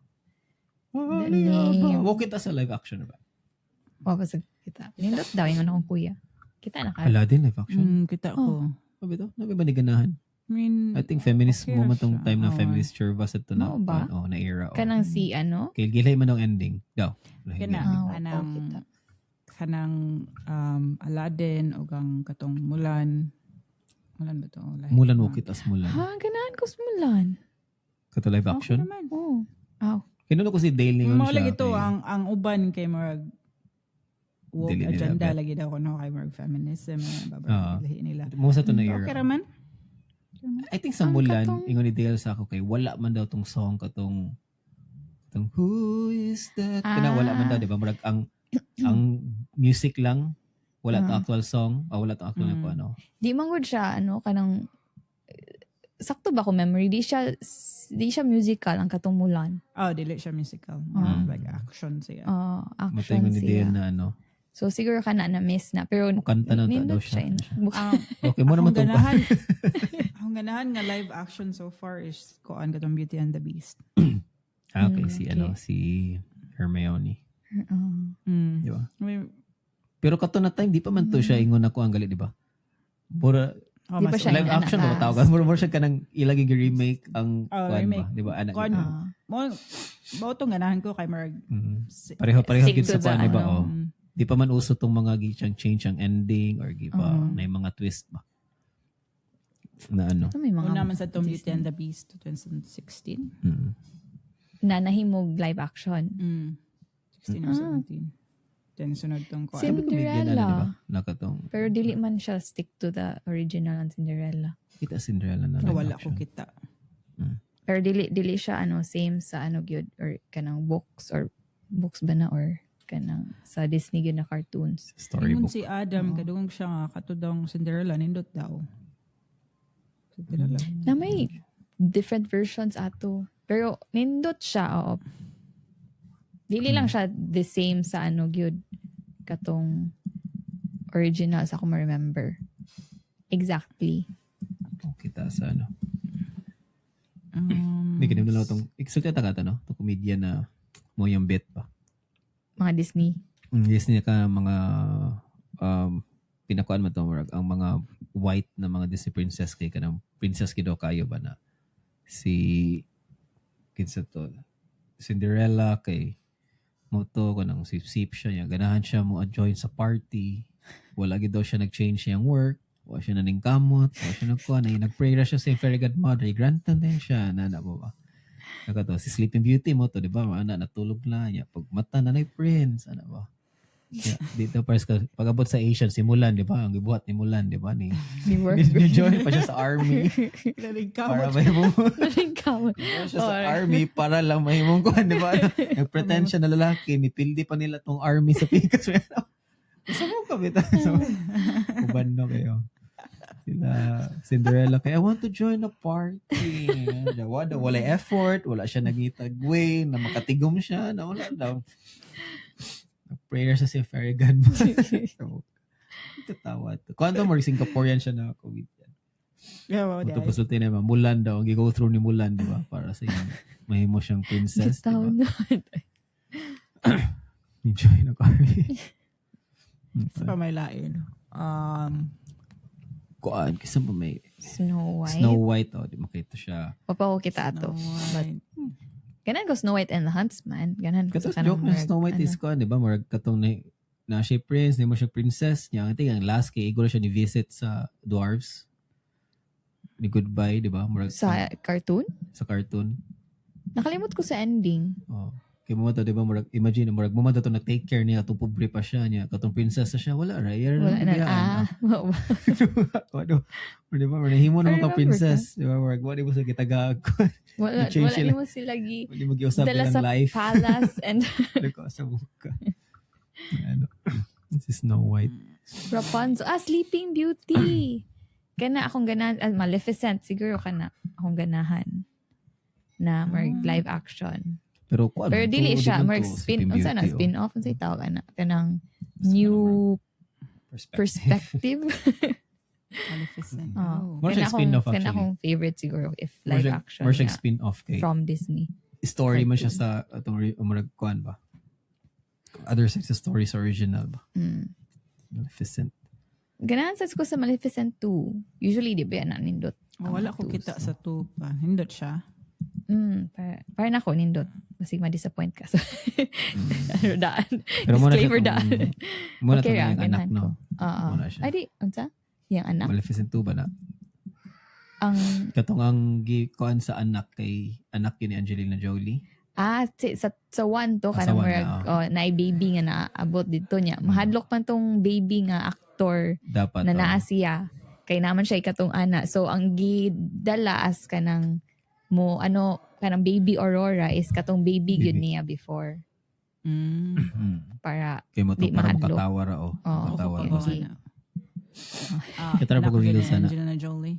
Name. Walk kita sa live action ba? Wapasag kita. Nindot daw yung ano kong kuya. Kita na ka. Aladdin live action? Kita ko. Sabi to? Nabi ba ni ganahan? I mean, I think feminist okay moment siya. tong time na Oo. feminist churvas ito na. Oo ba? Na era. Kanang si ano? Kaya gilay man ang ending. Daw. kanang Aladdin o gang katong Mulan. Mulan ba to? Mulan mo kitas Mulan. Ha, ganahan ko sa Mulan. Kato live action? naman. Oh. Aw. Kinuno ko si Dale ningon Mao siya. lagi to kay- ang uban kay marag woke Dili nila agenda bet. lagi daw kuno kay marag feminism babae nila. Mo sa to na era. Okay raman. I think sa Ang Mulan, katong- ingon ni Dale sa ako kay wala man daw tong song katong Who is that? Kana wala man daw, di ba? Murag ang music lang, wala tong actual song, wala tong actual na ko ano. Di man gud siya ano kanang sakto ba ko memory di siya musical ang katong Mulan. Oh, dili siya musical. Like action siya. Action Matingon ni siya. Dale na ano. So siguro ka na miss na pero Kanta na daw nindot siya. siya. Okay, mo naman tong Ang ganahan nga live action so far is kuan katong Beauty and the Beast. okay, si okay. si Hermione. Di ba? I mean, Pero kato na time, di pa man to siya ingon ako ang gali, di ba? Mura, Di pa siya live yung action anak. ba tawag? Mura siya kanang ilagi remake ang kuan remake. ba? Di ba? Anak kuan ito. mo tong ganahan ko kay marag Pareho Stick gid to sa kuan, the di ba? ano. Di pa man uso tong mga gitsang change ang ending or giba na yung mga twist ba? Na ano? Ito may mga Una man sa Tom Beauty and the Beast 2016. na nahimog live action. 16 or 17. Then sunod tong kuan. Sim- Cinderella. Di ba? Nakatong Pero dili man siya stick to the original and Cinderella. kita Cinderella na live Wala ko action. kita. Pero dili siya ano same sa ano gyud or kanang books ba na or kanang sa Disney gyud na cartoons. Ingon Storybook. si Adam kadung siya nga katudong Cinderella nindot daw. Cinderella. Na may different versions ato. Pero nindot siya, oo. Dili lang siya the same sa ano gyud katong original sa ako ma-remember. Exactly. Kita sa ano. Hindi kinam na lang itong, exulta ta no? Itong comedian na mo yung bit pa. Mga Disney. Disney ka mga pinakuan mo to, murag, ang mga white na mga Disney princess kay kanang princess kido kayo ba na si kinsa to Cinderella kay mo to kanang sip siya niya ganahan siya mo join sa party wala gid daw siya nag-change siyang work wala siya naning kamot wala siya nagkuan ay nagpray ra siya sa fairy godmother grantan din siya na mo ba nakato si Sleeping Beauty mo to di ba ana natulog na niya pag mata na nay prince ana ba yeah, dito pag-abot sa Asian si Mulan di ba ang gibuhat ni Mulan di ba ni join pa siya sa army para may mo siya sa army para lang mahimong kuhan, di ba? Nag-pretend siya na lalaki, nipildi pa nila tong army sa pikas. Gusto mo kapitan? So, kubando kayo. Sila, Cinderella, kaya I want to join a party. Wala effort, wala siya nagitag way, na makatigom siya, na wala daw. Prayer siya si fairy godmother. So, katawa to. Kung mo, Singaporean siya na COVID. Yeah, wow, Ito pasulti na naman, Mulan daw. Ang go through ni Mulan, di ba? Para sa yung mahimo siyang princess, di ba? Enjoy na kami. Sa pa may lain. Kuan, kasi ba may Snow White. Snow White, oh, di makita siya. Papa ko kita ato. But ganan ko Snow White and the Huntsman. Ganan ko Katos sa joke na kanang Snow White is kuan, di ba? Murag katong na siya prince, di mo siya princess niya. I think ang last kay igor siya ni visit sa dwarves. Ni goodbye, di ba? Murag sa cartoon. sa cartoon. Nakalimot ko sa ending. Oh. Kay mo to, di ba, murag, imagine, murag mo to nag-take care niya, to pobre pa siya niya, katong princess na siya, wala, right? Wala na. Ano, di ba, manahimo I naman remember ka princess, di ba, murag, wala mo sa kitagag, Wala I-change ni sila. mo sila gi wala mo giusap dala sa ilang life. palace and Wala ko sa buka. Ano, this is Snow White. Rapunzel. Sleeping Beauty. Kana akong ganahan, Maleficent siguro kana akong ganahan na live action. Pero kuan Pero man dili to, siya di man more to spin Sleeping unsa na Beauty, spin-off unsay tawag ana kanang new perspective. Maleficent. Oh. More siya spin-off, Kana actually. akong favorite siguro if More live siya- action more siya nga spin-off kay from Disney. story man siya cartoon. sa atong umurag kuan ba. Other sex stories original ba. Mm. Maleficent. Ganahan sa ko sa Maleficent 2. Usually di ba yan nindot? Wala ko kita sa 2 pa. Hindot siya. Para na ako nindot. Kasi ma-disappoint ka. So, ano daan? Pero muna siya Disclaimer daan. muna Okay to ra, yung anak ganahan no. ko. Oo. Muna siya. Ay di, unsa? Yung anak. Maleficent 2 ba na? Ang, Katong ang kuan sa anak kay anak yun ni Angelina Jolie. sa one to, Sa kanang one murag, na baby nga naabot dito niya. Mahadlok man tong baby nga actor Dapat na oh. naa siya. Kay naman siya ikatong ana. So, ang gidala as kanang kanang baby Aurora is katong baby Baby. yun niya before. Para, Kay mo to Di para mahadlok. makatawa ra oh. Oo, Makatawa okay, ra. okay. Kita ra anak pag ko reels din sana. Angelina Jolie.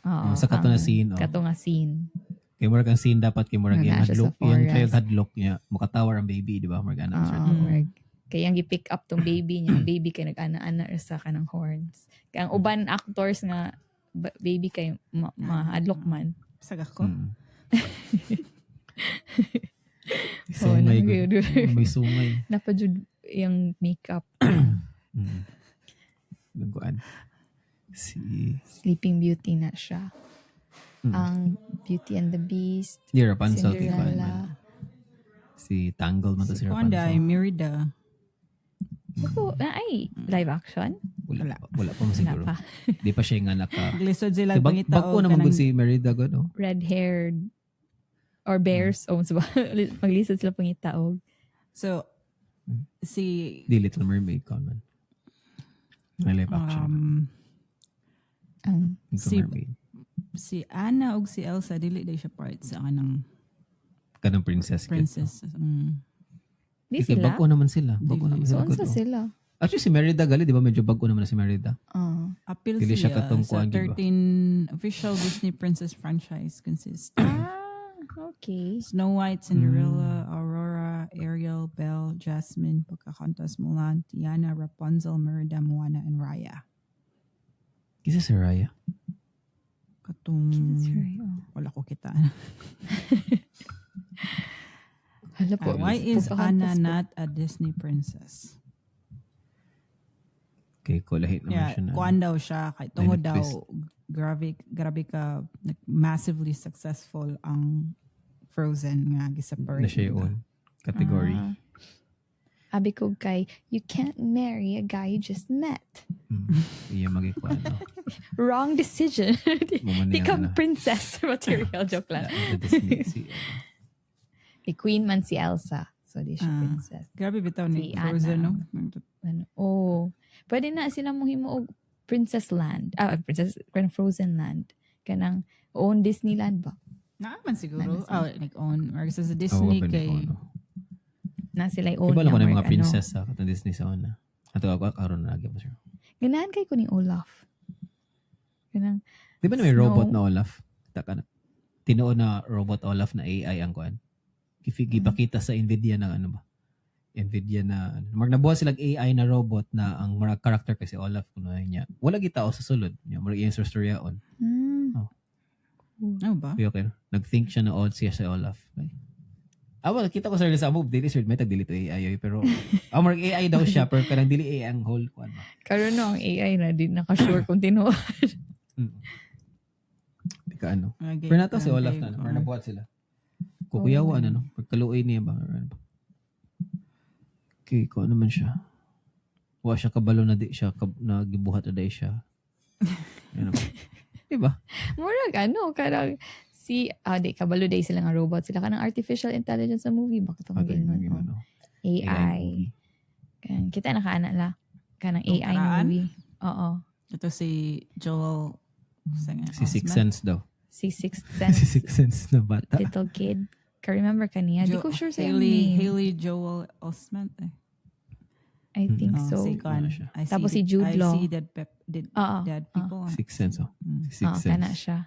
oo, Sa kato na scene, oh. Kato nga scene. Kay murag ang scene dapat kay murag Wala yung siya sa hadlok, yung forest. tayog hadlok niya, makatawa ang baby, di ba? Murag anak siya. Murag, kaya ang i-pick up tong baby niya. Baby kay nag-ana-ana sa kanang horns. Kaya ang uban actors nga baby kay mahadlok man. Sagak ko. Sungay ko. nag- May sungay. Napadjud yung makeup. Nagkuan. Si Sleeping Beauty na siya. Ang Beauty and the Beast. Di Rapunzel kay kuan man. Cinderella. Si Tangle man to si Wanda, Rapunzel. Merida. Ako, ay, live action? Wala pa mo siguro. Wala pa. Di pa siya nga naka. Glisod sila Si pangita Bagko naman gud si Merida gud no. Red-haired. Or bears. O, so, maglisod sila pangitaog. So, si Di Little Mermaid kon man. May live action. Ang Little si- Mermaid. si Anna ug si Elsa dili day siya part sa kanang Kanang princess. princess. di Kasi sila. bago naman sila. Bago naman So, sila. unsa good, oh. sila? Actually, si Merida gali, di ba medyo bago naman na si Merida? Appeal Dili siya siya katong sa kuan, di ba? 13 official Disney princess franchise consist Okay. Snow White, Cinderella, Aurora, Ariel, Belle, Jasmine, Pocahontas, Mulan, Tiana, Rapunzel, Merida, Moana, and Raya. Kisa si Raya. Katong That's right. Oh. wala ko kita. Hala po. Why is Pocahontas Anna po. not a Disney princess? Okay, kulahit naman Yeah, siya na. kuan daw siya kay tungod May daw twist. grabe ka massively successful ang Frozen nga giseparate. Na siya yun. Category. Abi ko kay, you can't marry a guy you just met. Iya magikuan. No? Wrong decision. Mumani Become ang princess material. Joke lang. Disney. May queen man si Elsa. So, di siya princess. Grabe bitaw ni Si Frozen, Anna. no? Oh. Pwede na sila mong himo og Princess Land. Kanang Frozen Land. Kanang own Disneyland ba? Naaman siguro. Nag-own. Or sa Oh, Disney kay... Na sila own Kiba lang ko na yung niya, mga princess sa katong Disney sa una. Ato ako karon na lagi mo sir. Ganahan kay ko ni Olaf. Kanang, Di ba na may Snow. robot na Olaf? Taka na. Tinuod na robot Olaf na AI ang kuan. Gipakita sa Nvidia ng ano ba? Nvidia na mag nabuhat silang AI na robot na ang mga character kasi Olaf kuno niya. Wala gitao sa sulod. Niya mura yung storyaon. Ano ba? Okay. Nag-think siya na odd siya sa Olaf. Okay. Well, kita ko sa sa move, dili sir, may tag-delete AI yun, pero marag AI daw siya, pero kanang dili AI ang whole kuan ba. karon no ang AI na di naka-sure kung tinuod. Ika ano. Okay, Pero nato si Olaf okay. na, nabuhat sila. Kukuyawa na, no? Pagkaluoy niya ba? Or ano ba? Okay, kung ano naman siya. Wa siya kabalo na di siya, nagibuhat na di siya. Ano ba? Diba? Murag karang di kabalo day sila nga robot. Sila ka ng artificial intelligence sa movie. Bakit ako ganyan? AI. Kan kita nakaana la kanang Nung AI na karaan? movie. Oo. Ito si Joel. Si Sixth Sense daw. Si Sixth Si Sense, Sixth Sense na bata. little kid. Ka-remember ka niya? Di ko sure sa yung name. Haley Joel Osment. I think so. Si Ano siya? Tapos si Jude I Law. see dead people. Sixth Sense, oh. Mm. Si Sixth Kana Sense. siya.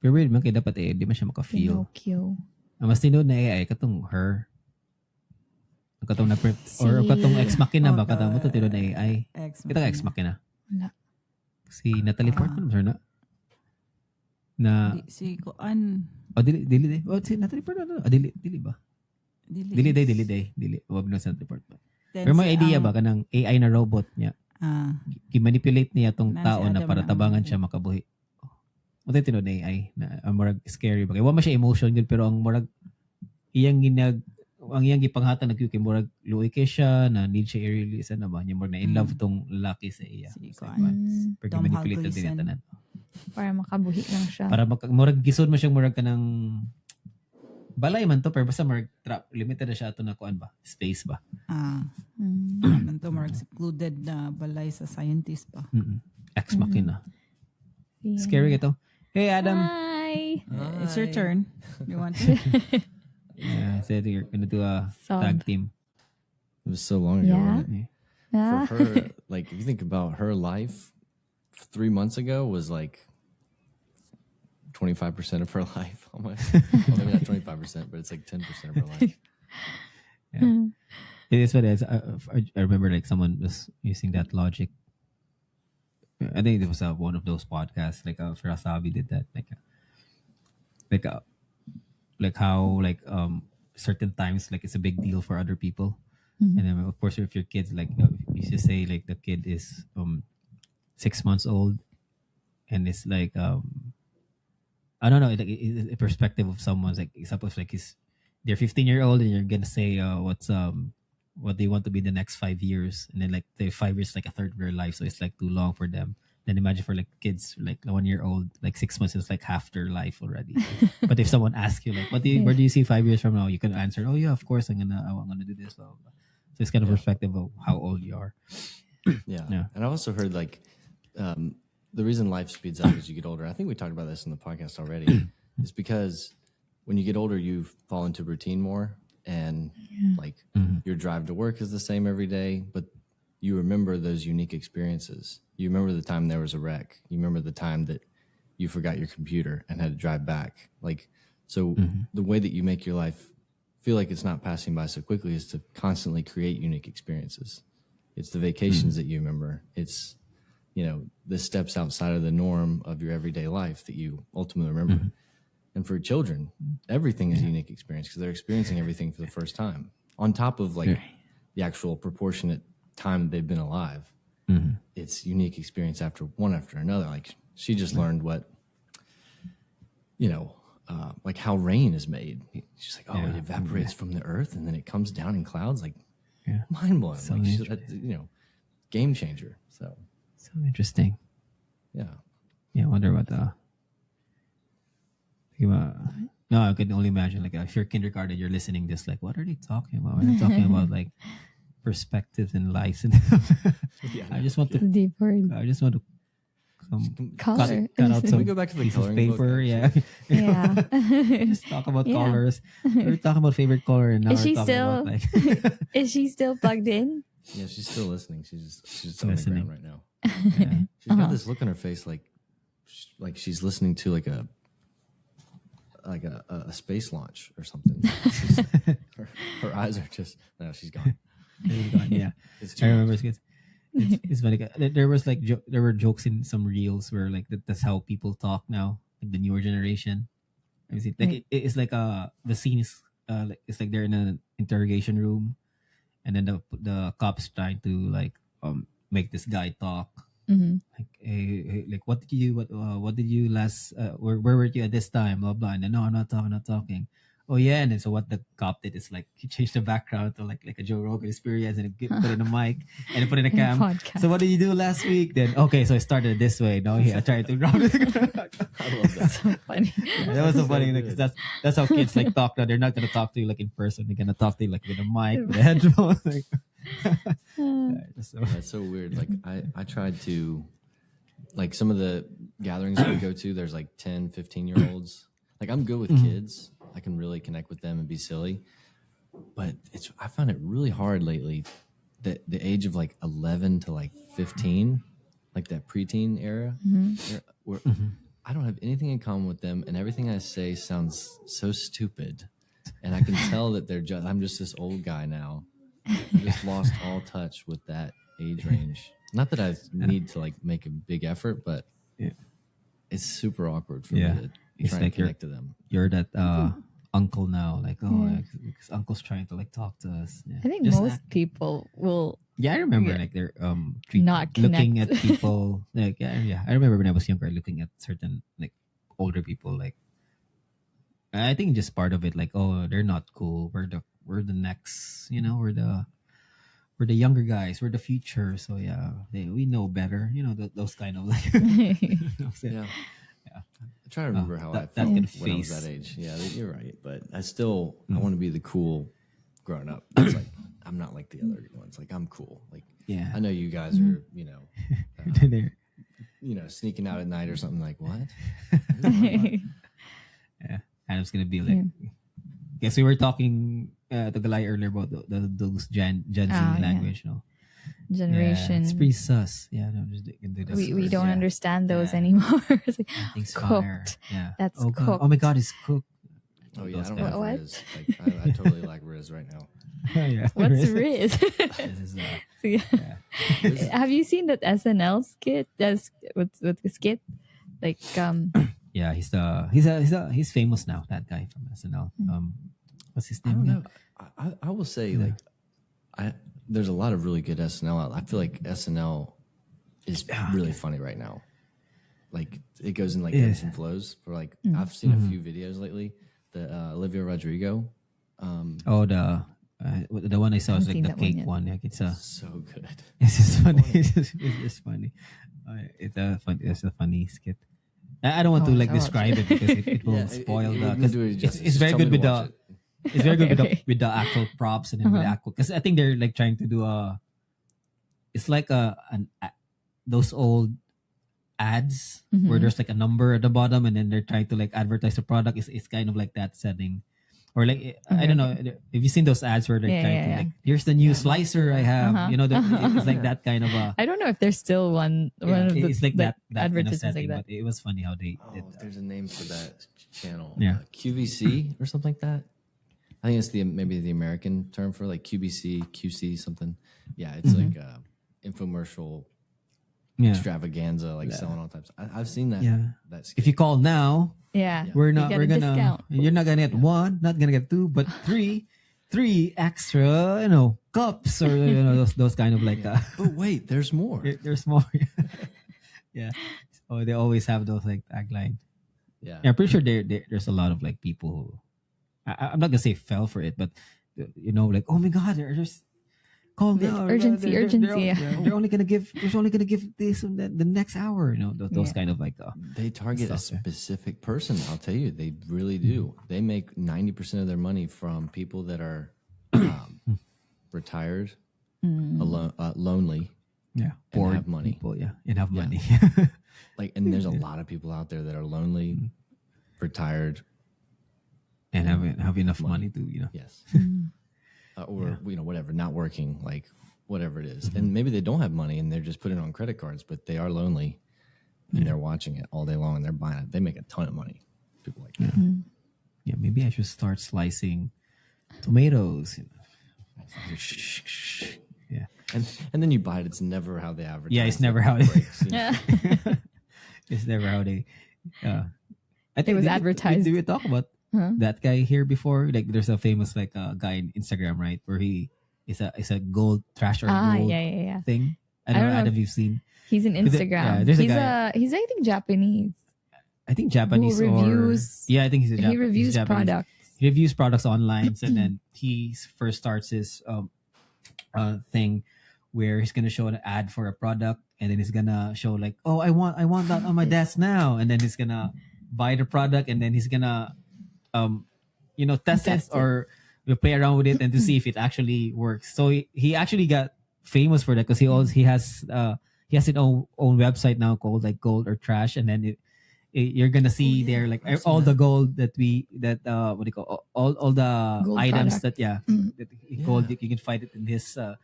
Pero weird man, kaya dapat di man siya maka-feel. Pinocchio. Ang mas tinood na AI, katong her. Katong na or katong Ex Machina ba? Katong mo to tinood na AI. Kita ka Ex Machina. Wala. Si Natalie Portman, sure na? Na, Si Kuan. dili. Oh, si Natalie Portman. Dili ba? Dili. Wag na sa Natalie Portman. Pero may idea ba kanang AI na robot niya? I-manipulate niya tong Nancy tao na Adam para na tabangan ang- siya makabuhi. Mo tayo tinod na AI na ang murag scary ba? Kaya wa man siya emotion gud pero ang murag ang iyang gipanghatan kay murag luoy kay siya na need siya i-release na ba? Niya murag na in love tong lalaki sa iya. Si Sa Kuan. iwan. Pero Tom manipulate din Hulgleson. niya tanan. Para makabuhi lang siya. Para murag gisod man siya murag kanang balay man to pero basta murag trap limited na siya ato na kuan ba? Space ba? Nanto marag secluded na balay sa scientist pa. Ex Machina. Yeah. Scary ito. Hey Adam. Hi! It's your turn. You want to? Yeah, said you're gonna do a Sub. tag team. It was so long ago. Yeah. wasn't it? Ah. For her, like if you think about her life, 3 months ago was like 25% of her life almost. Well, maybe not 25%, but it's like 10% of her life. It is what it is. I remember like someone was using that logic. I think it was one of those podcasts. Like Firasabi did that. Like how certain times like it's a big deal for other people, and then of course if your kids like you just say like the kid is 6 months old, and it's like I don't know like a perspective of someone's like suppose like they're 15-year-old and you're gonna say what they want to be the next 5 years, and then like the 5 years like a third of their life, so it's like too long for them. Then imagine for like kids like 1 year old, like 6 months is like half their life already. But if someone asks you like, where do you see 5 years from now? You can answer, oh yeah, of course I'm gonna do this. Blah, blah, blah. So it's kind of perspective of how old you are. Yeah. Yeah. And I also heard like the reason life speeds up as you get older, I think we talked about this in the podcast already, is because when you get older, you fall into routine more, and like your drive to work is the same every day, but you remember those unique experiences. You remember the time there was a wreck. You remember the time that you forgot your computer and had to drive back. Like, so the way that you make your life feel like it's not passing by so quickly is to constantly create unique experiences. It's the vacations that you remember. It's, the steps outside of the norm of your everyday life that you ultimately remember. And for children, everything is a unique experience because they're experiencing everything for the first time. On top of like the actual proportionate time that they've been alive, it's unique experience after another. Like she just learned what, like how rain is made. She's like, it evaporates from the earth and then it comes down in clouds. Like mind blowing. So like game changer. So interesting. yeah. Yeah, I wonder what no, I can only imagine like if you're kindergarten, you're listening this like, what are they talking about? They're talking about like perspectives and lives, and I just want to Deep word. cut Color. out Can some we go back to the piece of coloring book, paper. actually? Yeah, Yeah. just talk about Yeah. colors. We're talking about favorite color, and now Is we're she talking still- about like Is she still plugged in? Yeah, she's still listening. She's just on the Listening. ground right now. yeah. She's got this look on her face like she's listening to like a space launch or something. her eyes are just no, she's gone. yeah. It's I too remember it's funny. There was like there were jokes in some reels where like that's how people talk now, like the newer generation. I see, like it's like the scene is like it's like they're in an interrogation room, and then the cops trying to like make this guy talk. Like, hey, like what did you last? Where were you at this time? Blah blah. And then no, I'm not talking. oh yeah, and then so what the cop did is like he changed the background to like a Joe Rogan experience and put in a mic and then put in a cam. Podcast. So what did you do last week? Then okay, so I started this way. No, I tried to drop it. I love that. So funny. That was so So funny good. because that's how kids like talk now. They're not gonna talk to you like in person. They're gonna talk to you like with a mic, with a headphone. Like, so, That's so weird. Like I tried to, like some of the gatherings that we go to, there's like 10, 15-year-olds. Like I'm good with kids. I can really connect with them and be silly. But I found it really hard lately that the age of like 11 to like 15, like that preteen era, where I don't have anything in common with them and everything I say sounds so stupid. And I can tell that I'm just this old guy now. I just lost all touch with that age range. Not that I need to like make a big effort, but Yeah. it's super awkward for Yeah. me to It's try like and connect to them. you're that uncle now. Like because uncle's trying to like talk to us. Yeah. I think Just most people will. Yeah, I remember Yeah. like they're Not looking at connect. people like yeah. I remember when I was younger looking at certain like older people like I think just part of it like oh they're not cool. We're the next, you know, we're the younger guys, we're the future. So yeah, we know better. You know those kind of like you know what I'm saying? Yeah. I try to remember how I that felt kind when of I was face. that age. Yeah, you're right. But I want to be the cool grown up. It's like, I'm not like the other ones. Like, I'm cool. Like, Yeah. I know you guys are, They're- sneaking out at night or something like, what? yeah, Adam's gonna be like. Guess we were talking to Galay earlier about those Gen Z yeah. language, no? Generation. Yeah, it's pretty sus. Yeah, no, just can do this. we don't Yeah. understand those Yeah. anymore. It's like, Things cooked. Yeah. That's oh, God. cooked. Oh my God, it's cooked. Oh, yeah, I Those don't kind like of- What? Riz. Like, I totally like Riz right now. yeah. What's Riz? This is, So, yeah. Have you seen that SNL skit? That's what's the skit? Like yeah, he's famous now. That guy from SNL. What's his I name? don't again? know. I will say, like, there's a lot of really good SNL out. I feel like SNL is really funny right now. Like, it goes in like ebbs and flows. For like, I've seen a few videos lately. The Olivia Rodrigo, Oh, the one I saw is Haven't like the seen that one cake yet. one. Like it's so good. it's just funny. It's just funny. It's a funny skit. I don't want to like I'll watch describe it because it will Yeah, spoil it the. wouldn't 'cause do it it's justice. very Just good with tell me to watch the. It's very good Okay. with the actual props and then with the actual because I think they're like trying to do it's like those old ads where there's like a number at the bottom and then they're trying to like advertise the product. It's kind of like that setting. Or like I don't know. Have you seen those ads where they're Yeah, trying yeah, to yeah. like here's the new slicer I have. You know, it's like that kind of a. I don't know if there's still one of the it's like that kind of advertisements setting, like that. but it was funny how they Oh, did that. there's a name for that channel. Yeah. QVC or something like that. I think it's maybe the American term for like QVC, QC something. Yeah, it's like infomercial Yeah. extravaganza, like selling all types. I've seen that. Yeah. That's If you call now, Yeah. we're You not. get We're a gonna. discount. You're not gonna get one. Not gonna get two, but three extra. You know, cups or those kind of like. but wait, there's more. There's more. Yeah. Oh, they always have those like tagline. Yeah. Yeah, I'm pretty sure there's a lot of like people who I'm not gonna say fell for it, but you know, like oh my God, there's call The now. urgency, They're yeah. only gonna give. There's only gonna give this and the next hour. You know, those kind of like. They target a Stuff, yeah. specific person. I'll tell you, they really do. They make 90% of their money from people that are retired, alone, lonely, Yeah, and bored have money. people. Yeah, and have money. Like, and there's a lot of people out there that are lonely, retired. and have enough money to Yes. Or whatever, not working, like whatever it is. And maybe they don't have money and they're just putting it on credit cards, but they are lonely and they're watching it all day long and they're buying it. They make a ton of money. People like that. Yeah, maybe I should start slicing tomatoes. Yeah, And then you buy it. It's never how they advertise. Yeah, it's it. never how they- breaks, you know? it's never how they. I It was advertised. Did we talk about that guy here before? Like, there's a famous like guy on Instagram, right, where he is a gold trash or gold Yeah. thing. I I don't don't know, know Adam, you've seen. He's in yeah, Instagram. there's a he's guy- he's I think Japanese. I think Japanese Who reviews- or yeah, I think he's a He he's reviews Japanese. products. he reviews products online, and then he first starts his thing where he's gonna show an ad for a product, and then he's gonna show like, oh, I want that on my desk now, and then he's gonna buy the product, and then he's gonna test it, Test it. or we'll play around with it and to see if it actually works. So he actually got famous for that because he has his own website now called like Gold or Trash, and then you're gonna see there like I've seen all the that. gold that what do you call all the Gold items product. that Yeah. gold you can find it in his site.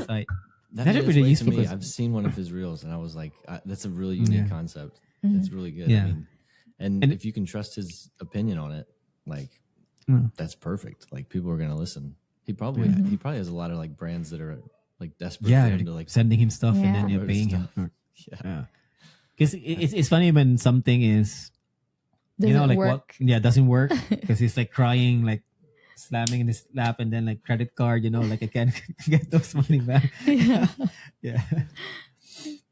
That That's made its pretty way useful to me. 'cause- I've seen one of his reels, and I was like, "That's a really unique Yeah. concept. Mhm. It's really good." Yeah. I mean, and And- if you can trust his opinion on it, like Mm. that's perfect. Like people are gonna listen. He probably has a lot of like brands that are like desperate Yeah, for they're him to like. sending him stuff and Yeah. then you're promote paying his him. stuff. Yeah. Because it's funny when something is Doesn't like work. doesn't work because he's like crying, like slamming in his lap, and then like credit card, like I can't get those money back. Yeah. Yeah.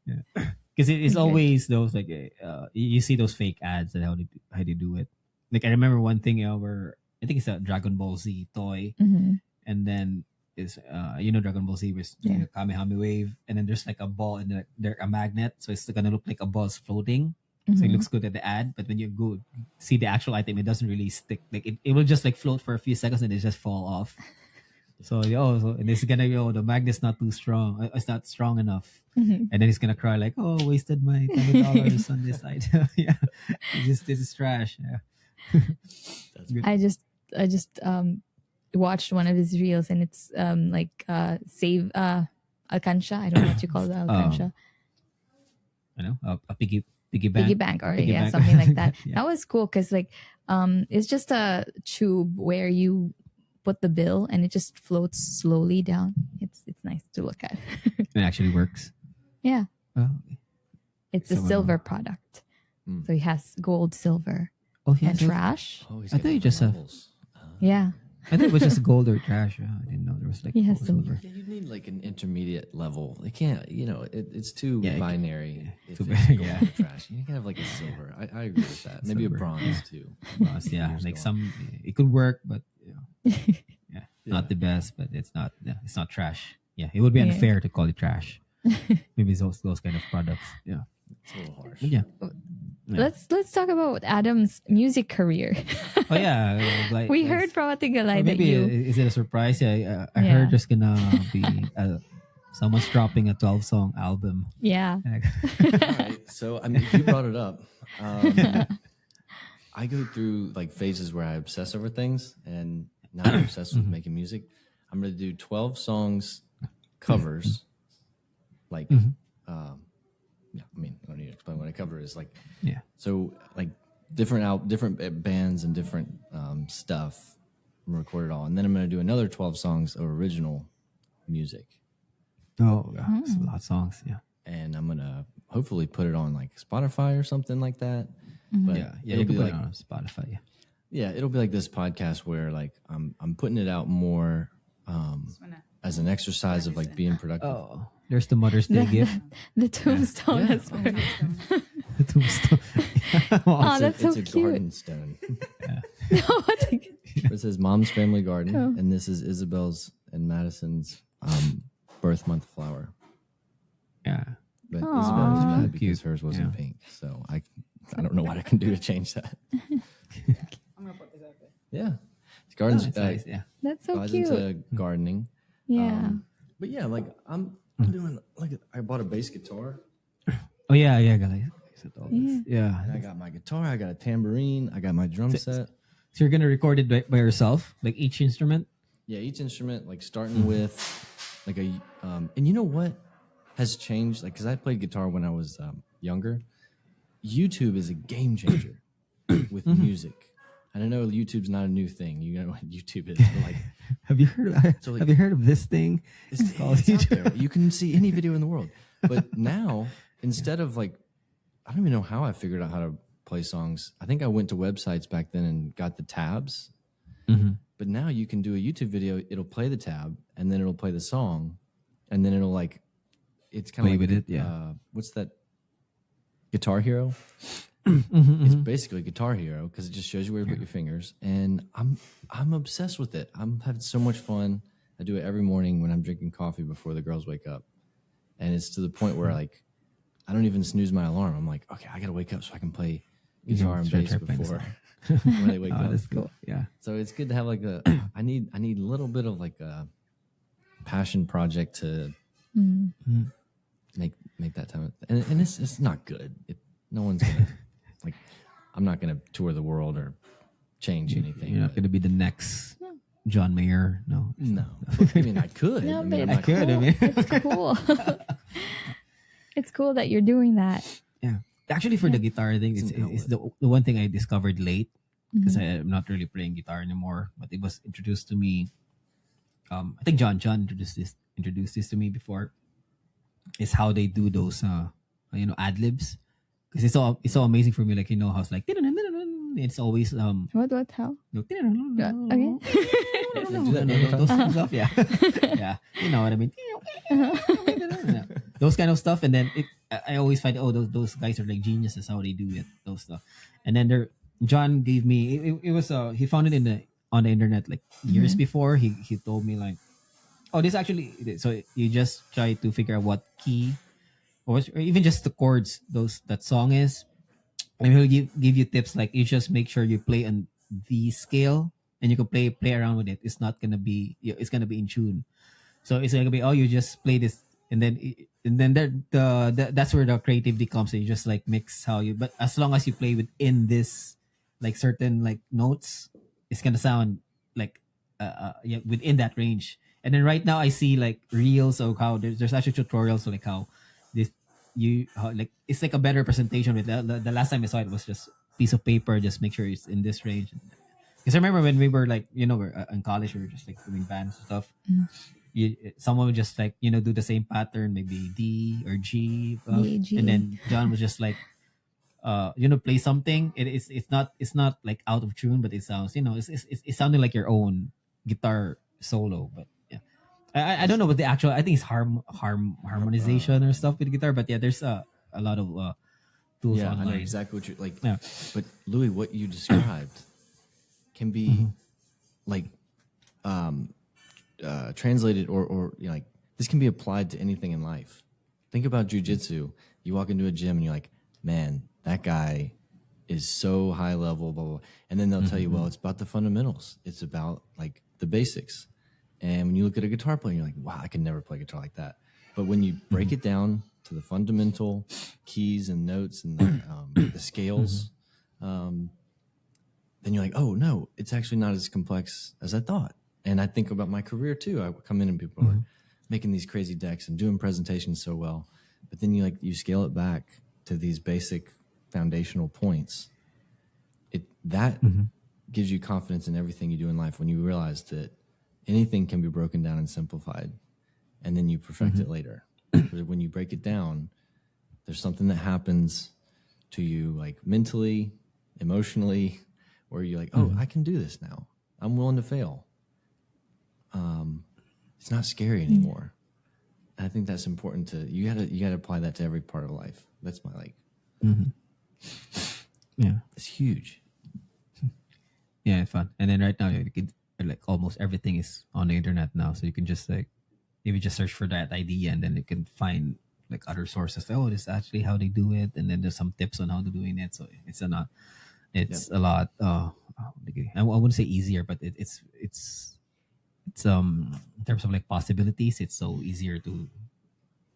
Yeah. Because it's Okay. always those like you see those fake ads and how they do it. Like I remember one thing where I think it's a Dragon Ball Z toy, Mhm. and then is Dragon Ball Z was doing a Kamehameha wave, and then there's like a ball and then there a magnet, so it's gonna look like a ball's floating. So it Mhm. looks good at the ad, but when you go see the actual item, it doesn't really stick. Like it will just like float for a few seconds and it just fall off. So and it's gonna the magnet's not too strong. It's not strong enough. Mhm. And then he's gonna cry like, "Oh, wasted my $10 on this item." Yeah, this is trash. Yeah. That's I just watched one of his reels, and it's like save alcansha. I don't know what you call the alcansha. I know a piggy bank. Piggy bank, or Piggy bank. something like that. Yeah. That was cool because like it's just a tube where you put the bill and it just floats slowly down. It's nice to look at. It actually works. Yeah, Oh, it's a So, silver product, Mm. so he has gold, silver, yeah. and trash. Oh, he's I got thought you different just have- levels. Yeah, I thought it was just gold or trash. I didn't know there was like He has gold, silver. silver. Yeah, you need like an intermediate level. It can't, it's too Yeah, binary. yeah, If too it's bi- gold yeah. or trash. You can have like a silver. I agree with that. Maybe Silver. a bronze too. Bronze, yeah, Years like going. it could work, but yeah, Yeah. not the best, but it's not trash. Yeah, it would be Yeah. unfair to call it trash. Maybe it's those kind of products. Yeah, It's a little harsh. but yeah. Yeah. let's talk about Adam's music career. Oh yeah, like We heard from Ate or Galay that maybe you. is it a surprise? Yeah, I Yeah. heard there's gonna be someone's dropping a 12-song album. Yeah. All right. So I mean, you brought it up. I go through like phases where I obsess over things, and now I'm obsessed with making music. I'm going to do 12 songs covers. Like, yeah. I mean, I don't need to explain what a cover is. Like, Yeah. so like different bands and different stuff. I'm gonna record it all, and then I'm going to do another 12 songs of original music. Oh, yeah, it's a lot of songs. Yeah. And I'm gonna hopefully put it on like Spotify or something like that. But Yeah, it'll you be can put like it on Spotify. Yeah. yeah, it'll be like this podcast where like I'm putting it out more as an exercise of like being productive. Oh, there's the Mother's Day gift. The tombstone Yeah. as well. The tombstone. Oh, that's so it's a cute. garden stone. What a- It says Mom's Family Garden, Oh. and this is Isabel's and Madison's birth month flower. Yeah. But Aw. Isabel was mad because Cute. hers wasn't Yeah. pink, so I don't know what I can do to change that. Yeah, it's gardens. That's nice. Yeah. That's so I was cute. into gardening. Yeah. But yeah, like I'm doing like I bought a bass guitar. Oh yeah, guys. Yeah. And I got my guitar, I got a tambourine, I got my drum set. So you're gonna record it by yourself, like each instrument. Yeah, each instrument, like starting with like a and you know what has changed? Like, because I played guitar when I was younger. YouTube is a game changer with music. And I know YouTube's not a new thing. You know what YouTube is, but like Have you heard? So, like- have you heard of this thing? it's called out YouTube. there. You can see any video in the world. But now, instead of like, I don't even know how I figured out how to play songs. I think I went to websites back then and got the tabs. But now you can do a YouTube video. It'll play the tab, and then it'll play the song, and then it'll like, it's kind Play of like with it, yeah. what's that? Guitar Hero. It's basically Guitar Hero because it just shows you where to put your fingers, and I'm obsessed with it. I'm having so much fun. I do it every morning when I'm drinking coffee before the girls wake up, and it's to the point where like I don't even snooze my alarm. I'm like, okay, I gotta wake up so I can play guitar and bass before when they wake Oh, up. that's cool. Yeah. So it's good to have like a. I need a little bit of like a passion project to make that time, and it's not good. No one's gonna like. I'm not gonna tour the world or change anything. You're not but- going to be the next John Mayer. No. No, I mean I could. No, I mean, but I'm it's not cool. good, I mean. It's cool. It's cool that you're doing that. Yeah. Actually, for the guitar, I think It's it's, an it's the one thing I discovered late because I'm not really playing guitar anymore. But it was introduced to me. I think John introduced this to me before. Is how they do those ad libs, because it's so amazing for me. Like how it's like it's always What how? Okay. those stuff, yeah. Yeah, you know what I mean. Those kind of stuff, and then I always find those guys are like geniuses how they do it, those stuff. And then John gave me it was he found it on the internet like years before. He told me like, oh, this actually, so you just try to figure out what key or even just the chords that song is, and he'll give you tips like you just make sure you play on the scale and you can play around with it. It's not gonna be it's gonna be in tune. So it's gonna be you just play this, and then that's where the creativity comes in. You just like mix but as long as you play within this like certain like notes, it's gonna sound like within that range. And then right now I see like reels of how there's actually tutorials of like how like it's like a better presentation with the last time I saw it was just piece of paper, just make sure it's in this range. Because I remember when we were like we're in college, we were just like doing bands and stuff. Someone would just like do the same pattern, maybe D or G, D, G. and then John was just like play something. It's not like out of tune, but it sounds it's sounding like your own guitar solo. But yeah, I don't know what the actual. I think it's harmonization or stuff with guitar. But yeah, there's a lot of tools Yeah, online. I know exactly what you're like. Yeah. But Louis, what you described can be like translated or like this can be applied to anything in life. Think about jujitsu. You walk into a gym and you're like, man, that guy is so high level, blah, blah, blah. And then they'll tell you, well, it's about the fundamentals. It's about like the basics. And when you look at a guitar player, you're like, wow, I can never play guitar like that. But when you break it down to the fundamental keys and notes and the scales, then you're like, oh no, it's actually not as complex as I thought. And I think about my career too. I come in and people are making these crazy decks and doing presentations so well, but then you scale it back to these basic foundational points. That gives you confidence in everything you do in life when you realize that anything can be broken down and simplified, and then you perfect it later. But when you break it down, there's something that happens to you like mentally, emotionally, where you're like, oh, I can do this now. I'm willing to fail. It's not scary anymore. And I think that's important you gotta apply that to every part of life. That's my Yeah. it's huge. Yeah, it's fun. And then right now, you can like almost everything is on the internet now, so you can just like maybe just search for that idea, and then you can find like other sources. Oh, this is actually how they do it, and then there's some tips on how to doing it. So it's a lot. I wouldn't say easier, but it's in terms of like possibilities, it's so easier to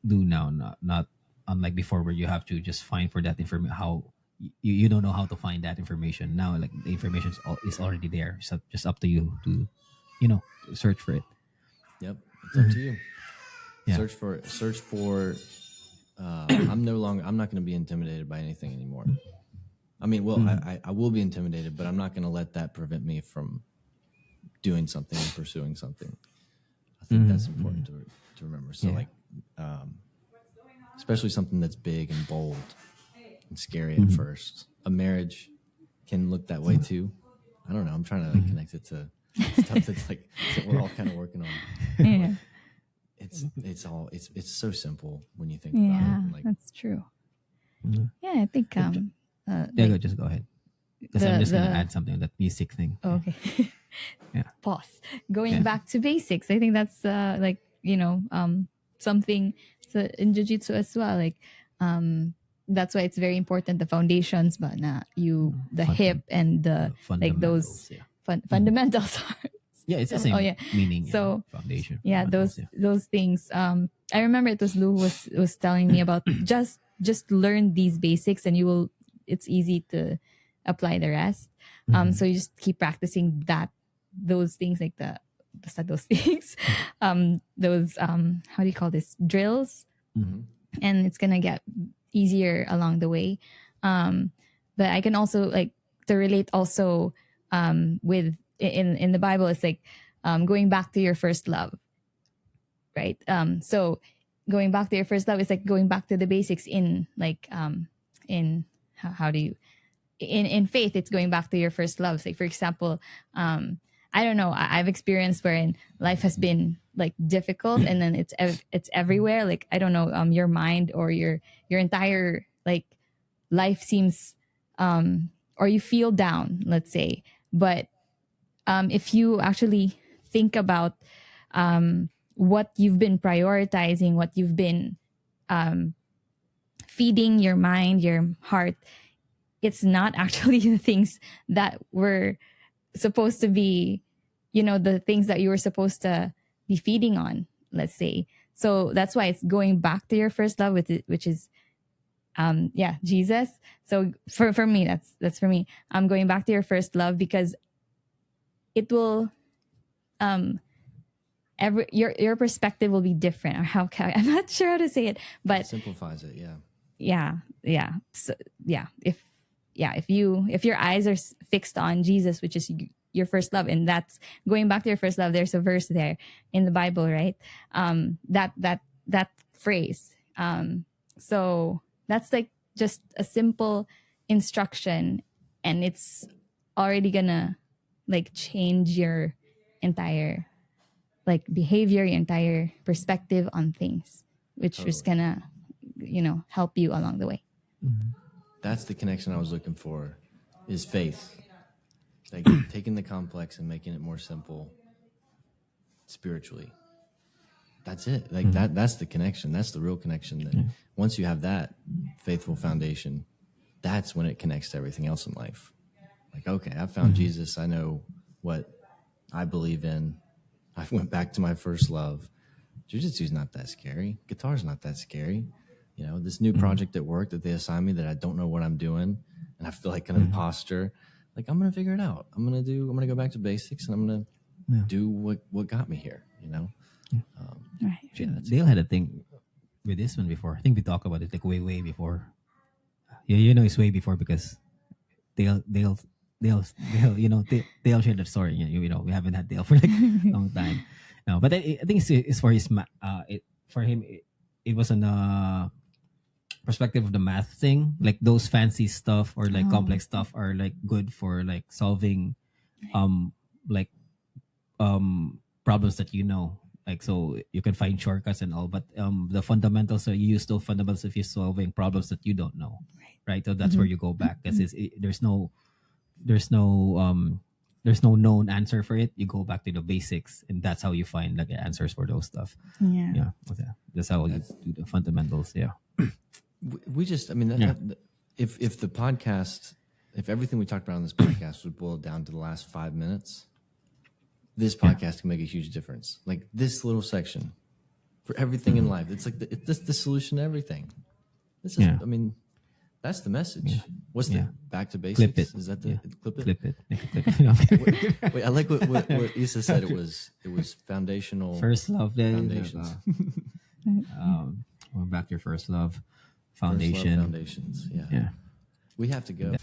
do now. Not unlike before where you have to just find for that information how. You don't know how to find that information now. Like the information is already there. So just up to you to, search for it. Yep, it's up to you. Yeah. Search for. I'm not going to be intimidated by anything anymore. I mean, well, I will be intimidated, but I'm not going to let that prevent me from doing something and pursuing something. I think that's important to remember. So, especially something that's big and bold and scary at first. A marriage can look that way too. I don't know. I'm trying to connect it to stuff that's like that we're all kind of working on. Yeah. It's so simple when you think Yeah, about it. Like, that's true. Yeah, I think like Just go ahead. Because I'm just gonna add something on that music thing. okay. Yeah. Pause. Going Yeah. back to basics. I think that's like, something in jiu-jitsu as well. Like that's why it's very important the foundations, but the hip and the like those Fundamentals, yeah. fundamentals are Yeah, it's the same Oh, yeah. meaning. So, foundation. yeah, fundamentals, those things. I remember it was Lou who was telling me about just learn these basics and it's easy to apply the rest. So you just keep practicing those things like those things, those how do you call this, drills, and it's gonna get easier along the way. But I can also like to relate also with in the Bible, it's like going back to your first love, right? So going back to your first love is like going back to the basics in like in how do you in faith, it's going back to your first love. Like for example, I don't know, I've experienced wherein life has been like difficult and then it's everywhere. Like I don't know, your mind or your entire like life seems or you feel down, let's say. But if you actually think about what you've been prioritizing, what you've been feeding your mind, your heart, it's not actually the things that were supposed to be, the things that you were supposed to be feeding on, let's say. So that's why it's going back to your first love, which is Jesus. So for me, that's for me. I'm going back to your first love because it will your perspective will be different, or I'm not sure how to say it, but It simplifies it. Yeah. yeah. So if your eyes are fixed on Jesus, which is your first love, and that's going back to your first love, there's a verse there in the Bible, right? That phrase. So that's like just a simple instruction, and it's already gonna like change your entire like behavior, your entire perspective on things, which is gonna help you along the way. That's the connection I was looking for, is faith. Like taking the complex and making it more simple spiritually. That's it. Like that's the connection. That's the real connection. That once you have that faithful foundation, that's when it connects to everything else in life. Like, okay, I found Jesus. I know what I believe in. I went back to my first love. Jiu-jitsu's not that scary. Guitar's not that scary. This new project at work that they assign me that I don't know what I'm doing, and I feel like an imposter. Like, I'm gonna figure it out. I'm gonna go back to basics, and I'm gonna do what got me here. Right. Yeah, Dale had a thing with this one before. I think we talked about it like way before. Yeah, it's way before because Dale shared the story. We haven't had Dale for like a long time. No, but I think it's for his for him. It was an perspective of the math thing. Like those fancy stuff or like complex stuff are like good for like solving, problems that like, so you can find shortcuts and all, but the fundamentals, so you use those fundamentals if you're solving problems that you don't know, right? So that's where you go back, because there's no known answer for it. You go back to the basics, and that's how you find like answers for those stuff. Yeah. That's how you do the fundamentals. Yeah. We just, I mean, if the podcast, if everything we talked about on this podcast would boil down to the last 5 minutes, this podcast can make a huge difference. Like this little section for everything in life. It's like it's the solution to everything. This is, I mean, that's the message. What's the back to basics? Clip it. Is that the clip it? Clip it. Make a clip. Wait, I like what Issa said. It was foundational. First love. Foundations. We're back to your first love. First love Foundation. foundations. Yeah. Yeah. We have to go.